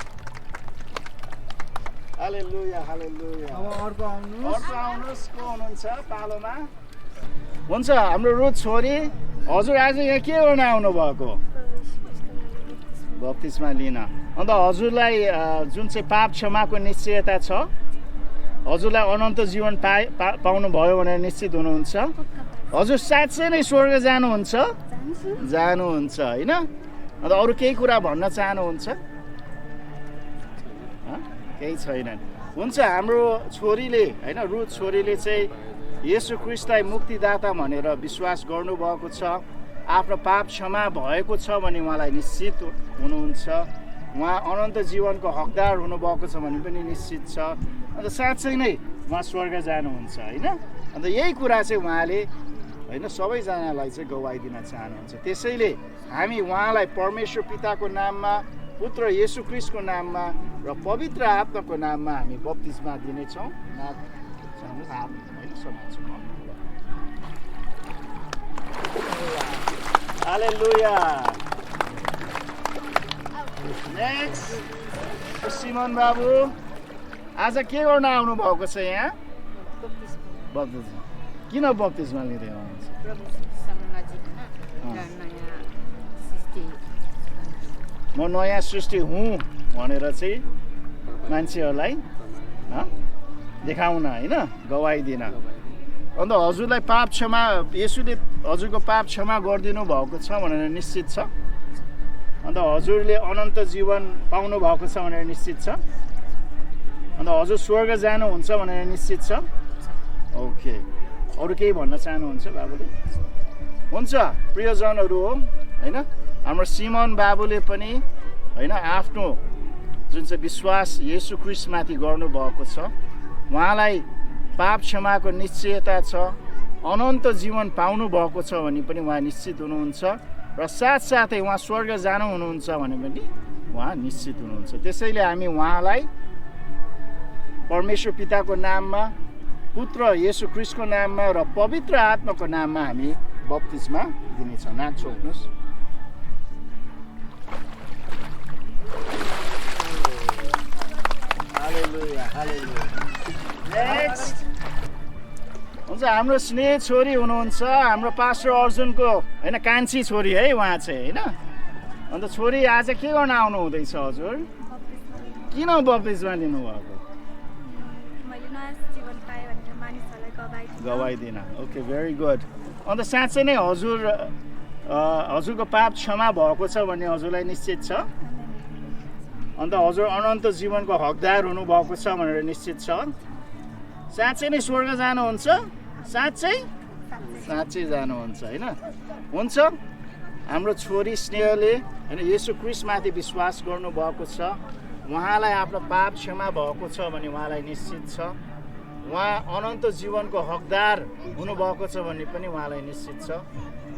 Hallelujah, hallelujah. अब अर्को आउनुहोस्। को हुनुहुन्छ पालोमा? हुन्छ, हाम्रो रुथ छोरी, हजुर आज यहाँ के गर्न आउनु भएको? बप्तिस्मा लिन। अन्त हजुरलाई जुन चाहिँ पाप क्षमाको निश्चयता छ, हजुरलाई अनन्त जीवन पाउनुभयो भनेर निश्चित हुनुहुन्छ? हजुर साँच्चै नै स्वर्ग जानुहुन्छ? जानुहुन्छ होइन? अन्त अरू केही कुरा भन्न चाहनुहुन्छ? केही छैन। हुन्छ, हाम्रो छोरीले होइन रुथ छोरीले चाहिँ येशू ख्रीष्टलाई मुक्तिदाता भनेर विश्वास गर्नुभएको छ। आफ्नो पाप क्षमा भएको छ भने उहाँलाई निश्चित हुनुहुन्छ। उहाँ अनन्त जीवनको हकदार हुनुभएको छ भने पनि निश्चित छ। अन्त साँच्चै नै उहाँ स्वर्ग जानुहुन्छ होइन? अन्त यही कुरा चाहिँ उहाँले होइन सबैजनालाई चाहिँ गवाई दिन चाहनुहुन्छ। त्यसैले हामी उहाँलाई परमेश्वर पिताको नाममा, पुत्र येशू ख्रीष्टको नाममा र पवित्र आत्माको नाममा हामी बप्तिस्मा दिनेछौँ। हालेलुया। नेक्स्ट सिमन बाबु, आज के गर्न आउनु भएको छ यहाँ? बप्तिस्मा। किन बप्तिस्मा लिँदै हुनुहुन्छ? म नयाँ सृष्टि हुँ भनेर चाहिँ मान्छेहरूलाई देखाउन होइन गवाई दिन। अन्त हजुरलाई पाप क्षमा येशूले हजुरको पाप क्षमा गरिदिनु भएको छ भनेर निश्चित छ। अन्त हजुरले अनन्त जीवन पाउनु भएको छ भनेर निश्चित छ। अन्त हजुर स्वर्ग जानुहुन्छ भनेर निश्चित छ। ओके, अरू केही भन्न चाहनुहुन्छ बाबुले? हुन्छ प्रियजनहरू हो होइन, हाम्रो सिमन बाबुले पनि होइन आफ्नो जुन चाहिँ विश्वास येशू ख्रीष्टमाथि गर्नुभएको छ, उहाँलाई पाप क्षमाको निश्चयता छ, अनन्त जीवन पाउनु भएको छ भने पनि उहाँ निश्चित हुनुहुन्छ र साथसाथै उहाँ स्वर्ग जानु हुनुहुन्छ भने पनि उहाँ निश्चित हुनुहुन्छ। त्यसैले हामी उहाँलाई परमेश्वर पिताको नाममा, पुत्र येशू ख्रीष्टको नाममा र पवित्र आत्माको नाममा हामी बप्तिस्मा दिनेछौँ। नाक छोड्नुहोस्। हालेलुया, हालेलुया। नेक्स्ट हुन्छ हाम्रो स्नेह छोरी हुनुहुन्छ, हाम्रो पास्टर अर्जुनको होइन कान्छी छोरी है उहाँ चाहिँ होइन। अन्त छोरी आज के गर्न आउनु हुँदैछ हजुर? किन बप्तिस्मा लिनुभएको? गवाई दिन। Okay, very good. अन्त साँच्चै नै हजुरको पाप क्षमा भएको छ भन्ने हजुरलाई निश्चित छ। अन्त हजुर अनन्त जीवनको हकदार हुनुभएको छ भनेर निश्चित छ। साँच्चै नै स्वर्ग जानुहुन्छ? साँच्चै साँच्चै जानुहुन्छ होइन। हुन्छ, हाम्रो छोरी स्नेहले होइन येशू ख्रीष्टमाथि विश्वास गर्नुभएको छ, उहाँलाई आफ्नो पाप क्षमा भएको छ भने उहाँलाई निश्चित छ। उहाँ अनन्त जीवनको हकदार हुनुभएको छ भन्ने पनि उहाँलाई निश्चित छ।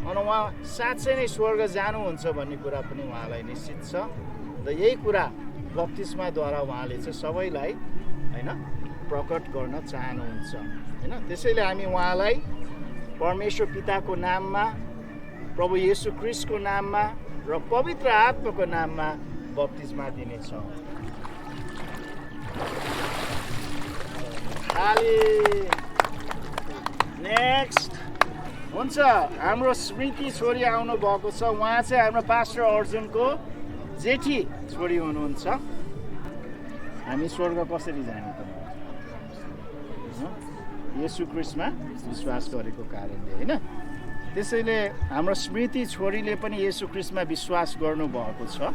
अनि उहाँ साँच्चै नै स्वर्ग जानुहुन्छ भन्ने कुरा पनि उहाँलाई निश्चित छ। र यही कुरा बप्तिस्माद्वारा उहाँले चाहिँ सबैलाई होइन प्रकट गर्न चाहनुहुन्छ होइन। त्यसैले हामी उहाँलाई परमेश्वर पिताको नाममा, प्रभु येशू ख्रीष्टको नाममा र पवित्र आत्माको नाममा बप्तिस्मा दिनेछौँ। नेक्स्ट हुन्छ हाम्रो स्मृति छोरी आउनु भएको छ। उहाँ चाहिँ हाम्रो पास्टर अर्जुनको जेठी छोरी हुनुहुन्छ। हामी स्वर्ग कसरी जाने त? येशू ख्रीष्टमा विश्वास गरेको कारणले होइन। त्यसैले हाम्रो स्मृति छोरीले पनि येशू ख्रीष्टमा विश्वास गर्नुभएको छ।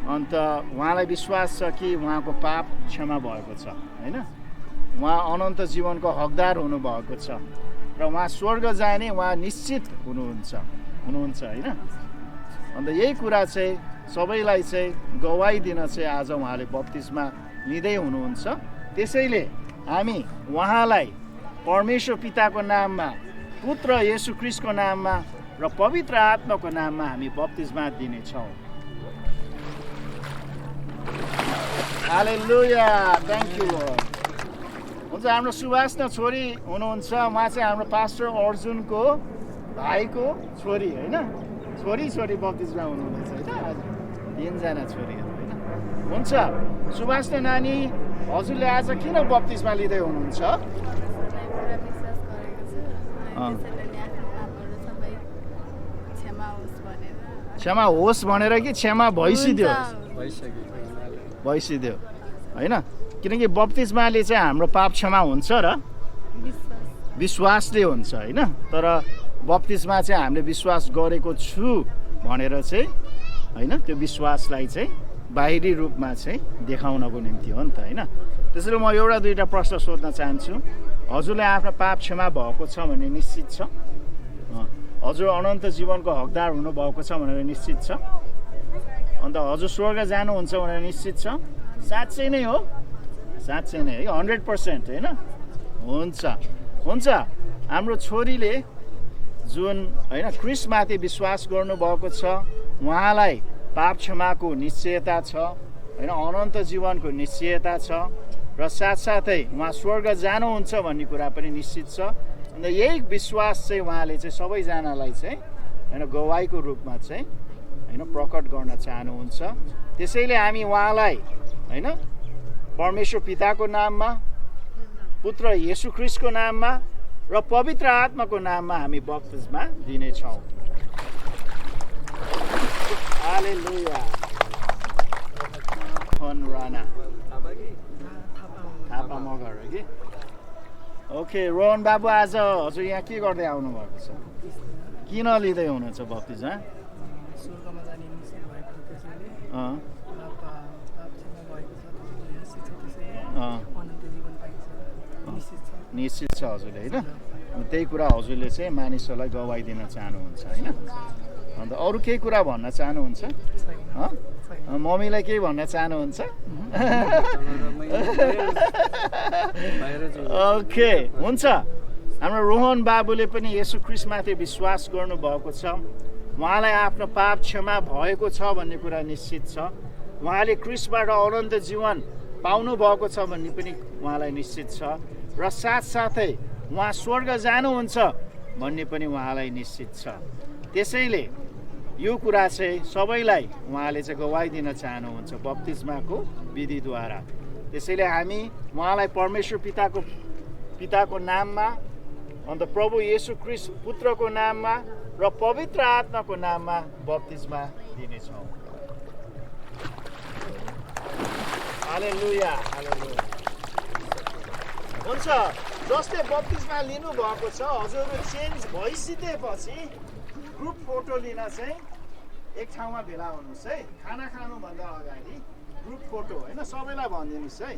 अन्त उहाँलाई विश्वास छ कि उहाँको पाप क्षमा भएको छ होइन। उहाँ अनन्त जीवनको हकदार हुनुभएको छ र उहाँ स्वर्ग जाने उहाँ निश्चित हुनुहुन्छ होइन। अन्त यही कुरा चाहिँ सबैलाई चाहिँ गवाई दिन चाहिँ आज उहाँले बप्तिस्मा लिँदै हुनुहुन्छ। त्यसैले हामी उहाँलाई परमेश्वर पिताको नाममा, पुत्र येशू ख्रीष्टको नाममा र पवित्र आत्माको नाममा हामी बप्तिस्मा दिनेछौँ। हालेलुया, थ्याङ्क यू लर्ड। हुन्छ हाम्रो सुभाषना छोरी हुनुहुन्छ, उहाँ चाहिँ हाम्रो पास्टर अर्जुनको भाइको छोरी होइन। छोरी बप्तिस्मा हुनुहुनेछ होइन। 3 जना छोरीहरू होइन। हुन्छ सुभाषना नानी, हजुरले आज किन बप्तिस्मा लिँदै हुनुहुन्छ? क्षमा होस् भनेर कि क्षमा भइसक्यो होइन। किनकि बप्तिस्माले चाहिँ हाम्रो पाप क्षमा हुन्छ र विश्वासले हुन्छ होइन। तर बप्तिस्मा चाहिँ हामीले विश्वास गरेको छु भनेर चाहिँ होइन त्यो विश्वासलाई चाहिँ बाहिरी रूपमा चाहिँ देखाउनको निम्ति हो नि त होइन। त्यसैले म एउटा दुईवटा प्रश्न सोध्न चाहन्छु। हजुरलाई आफ्नो पाप क्षमा भएको छ भन्ने निश्चित छ? हजुर अनन्त जीवनको हकदार हुनुभएको छ भनेर निश्चित छ? अन्त हजुर स्वर्ग जानुहुन्छ भनेर निश्चित छ? साँच्चै नै हो? साँच्चै नै है, 100% होइन। हुन्छ हाम्रो छोरीले जुन होइन ख्रीष्टमाथि विश्वास गर्नुभएको छ, उहाँलाई पाप क्षमाको निश्चयता छ होइन, अनन्त जीवनको निश्चयता छ र साथसाथै उहाँ स्वर्ग जानुहुन्छ भन्ने कुरा पनि निश्चित छ। अन्त यही विश्वास चाहिँ उहाँले चाहिँ सबैजनालाई चाहिँ होइन गवाईको रूपमा चाहिँ होइन प्रकट गर्न चाहनुहुन्छ। त्यसैले हामी उहाँलाई होइन परमेश्वर पिताको नाममा, पुत्र येशू ख्रीष्टको नाममा र पवित्र आत्माको नाममा हामी बप्तिस्मा दिनेछौँ। हालेलुया। रोहन राणा थापा मगर हो कि ओके रोहन बाबु आज हजुर यहाँ के गर्दै आउनुभएको छ किन लिँदै हुनुहुन्छ बत्तिजमा निश्चित छ हजुरले होइन त्यही कुरा हजुरले चाहिँ मानिसहरूलाई गवाइदिन चाहनुहुन्छ होइन अन्त अरू केही कुरा भन्न चाहनुहुन्छ मम्मीलाई केही भन्न चाहनुहुन्छ ओके हुन्छ हाम्रो रोहन बाबुले पनि येशू ख्रीष्टमाथि विश्वास गर्नुभएको छ उहाँलाई आफ्नो पाप क्षमा भएको छ भन्ने कुरा निश्चित छ उहाँले ख्रीष्टबाट अनन्त जीवन पाउनु भएको छ भन्ने पनि उहाँलाई निश्चित छ र साथसाथै उहाँ स्वर्ग जानुहुन्छ भन्ने पनि उहाँलाई निश्चित छ त्यसैले यो कुरा चाहिँ सबैलाई उहाँले चाहिँ गवाइदिन चाहनुहुन्छ बप्तिस्माको विधिद्वारा त्यसैले हामी उहाँलाई परमेश्वर पिताको नाममा अन्त प्रभु येशू ख्रीष्ट पुत्रको नाममा र पवित्र आत्माको नाममा बप्तिस्मा दिनेछौँ हालेलुया हालेलुया हुन्छ जसले बप्तिस्मा लिनुभएको छ हजुरहरू चेन्ज भइसकेपछि ग्रुप फोटो लिन चाहिँ एक ठाउँमा भेला हुनुहोस् है खाना खानुभन्दा अगाडि ग्रुप फोटो होइन सबैलाई भनिदिनुहोस् है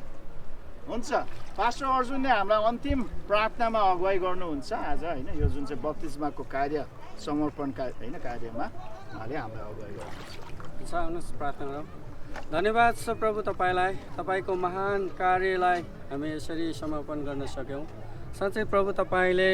हुन्छ पास्टर अर्जुनले हामीलाई अन्तिम प्रार्थनामा अगुवाई गर्नुहुन्छ आज होइन यो जुन चाहिँ बप्तिस्माको कार्य समर्पण होइन कार्यमा उहाँले हामीलाई अगुवाई गर्नुहुन्छ आउनुहोस् प्रार्थना गरौँ धन्यवाद छ प्रभु तपाईँलाई तपाईँको महान कार्यलाई हामी यसरी समर्पण गर्न सक्यौँ साँच्चै प्रभु तपाईँले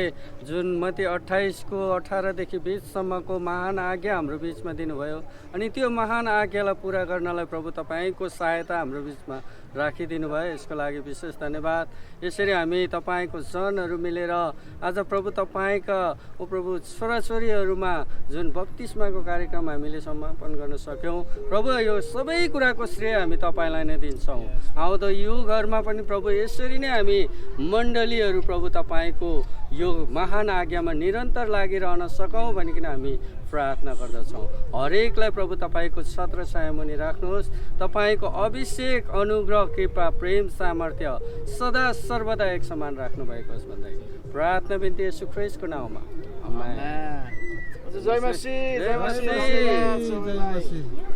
जुन मत्ती 28:18देखि 20सम्मको महान आज्ञा हाम्रो बिचमा दिनुभयो अनि त्यो महान आज्ञालाई पुरा गर्नलाई प्रभु तपाईँको सहायता हाम्रो बिचमा राखिदिनु भयो यसको लागि विशेष धन्यवाद यसरी हामी तपाईँको जनहरू मिलेर आज प्रभु तपाईँका प्रभु छोराछोरीहरूमा जुन बप्तिस्माको कार्यक्रम हामीले समापन गर्न सक्यौँ प्रभु यो सबै कुराको श्रेय हामी तपाईँलाई नै दिन्छौँ आउँदो यो घरमा पनि प्रभु यसरी नै हामी मण्डलीहरू प्रभु तपाईँको यो महान आज्ञामा निरन्तर लागिरहन सकौँ भनिकन हामी प्रार्थना गर्दछौँ हरेकलाई प्रभु तपाईँको छत्र छायामुनि राख्नुहोस् तपाईँको अभिषेक अनुग्रह कृपा प्रेम सामर्थ्य सदा सर्वदा एक समान राख्नु भएको होस् भन्दै प्रार्थना बिन्ती येशू ख्रीष्टको नाममा आमेन जय मसीह जय मसीह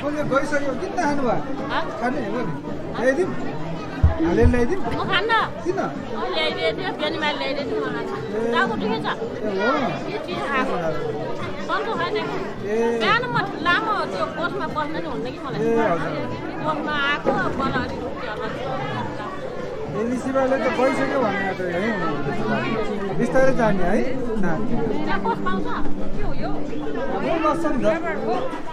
गइसक्यो किन नखानु भयो खाने हो नि ल्याइदिउँ हालेर ल्याइदिउँ म खान्न किन ल्याइदियो बिहान माल ल्याइदियो मलाई टाउको ठिकै छ के चिज खाएको सन्चो खाने बिहान म लामो त्यो कोषमा बस्न नि हुन्न कि मलाई कोषमा आएको बल अलिक एलिसीबाले त गइसक्यो भने त यहीँ हुनुहुन्छ बिस्तारै जाने है कोष पाउँछ के हो यो अब बस्छ नि त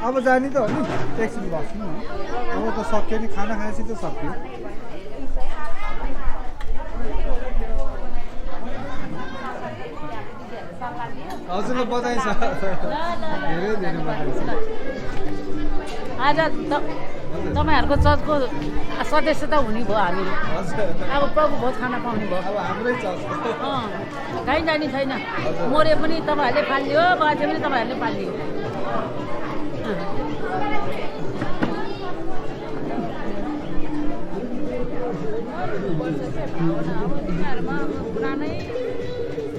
अब जाने त हो नि एकछिन बस्नु न अब त सक्यो नि खाना खाएपछि त सक्यो हजुरलाई बधाई छ धेरै धेरै बधाई छ आज तपाईँहरूको चर्चको सदस्यता हुने भयो हामीहरू अब प्रभु भोज खान पाउने भयो अब हाम्रै चर्च कहीँ जाने छैन मरे पनि तपाईँहरूले फालिदियो बाजे पनि तपाईँहरूले फालिदियो पुरानै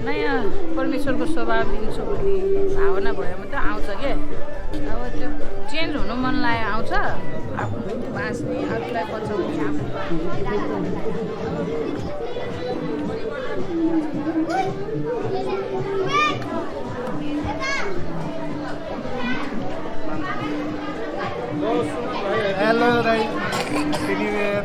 नयाँ परमेश्वरको स्वभाव दिन्छु भन्ने भावना भयो भने त आउँछ के अब त्यो चेन्ज हुनु मन लाग्यो आउँछ आफ्नो बाँच्ने अरूलाई बचाउने हेलो दाइ ह्याप्पी न्यु इयर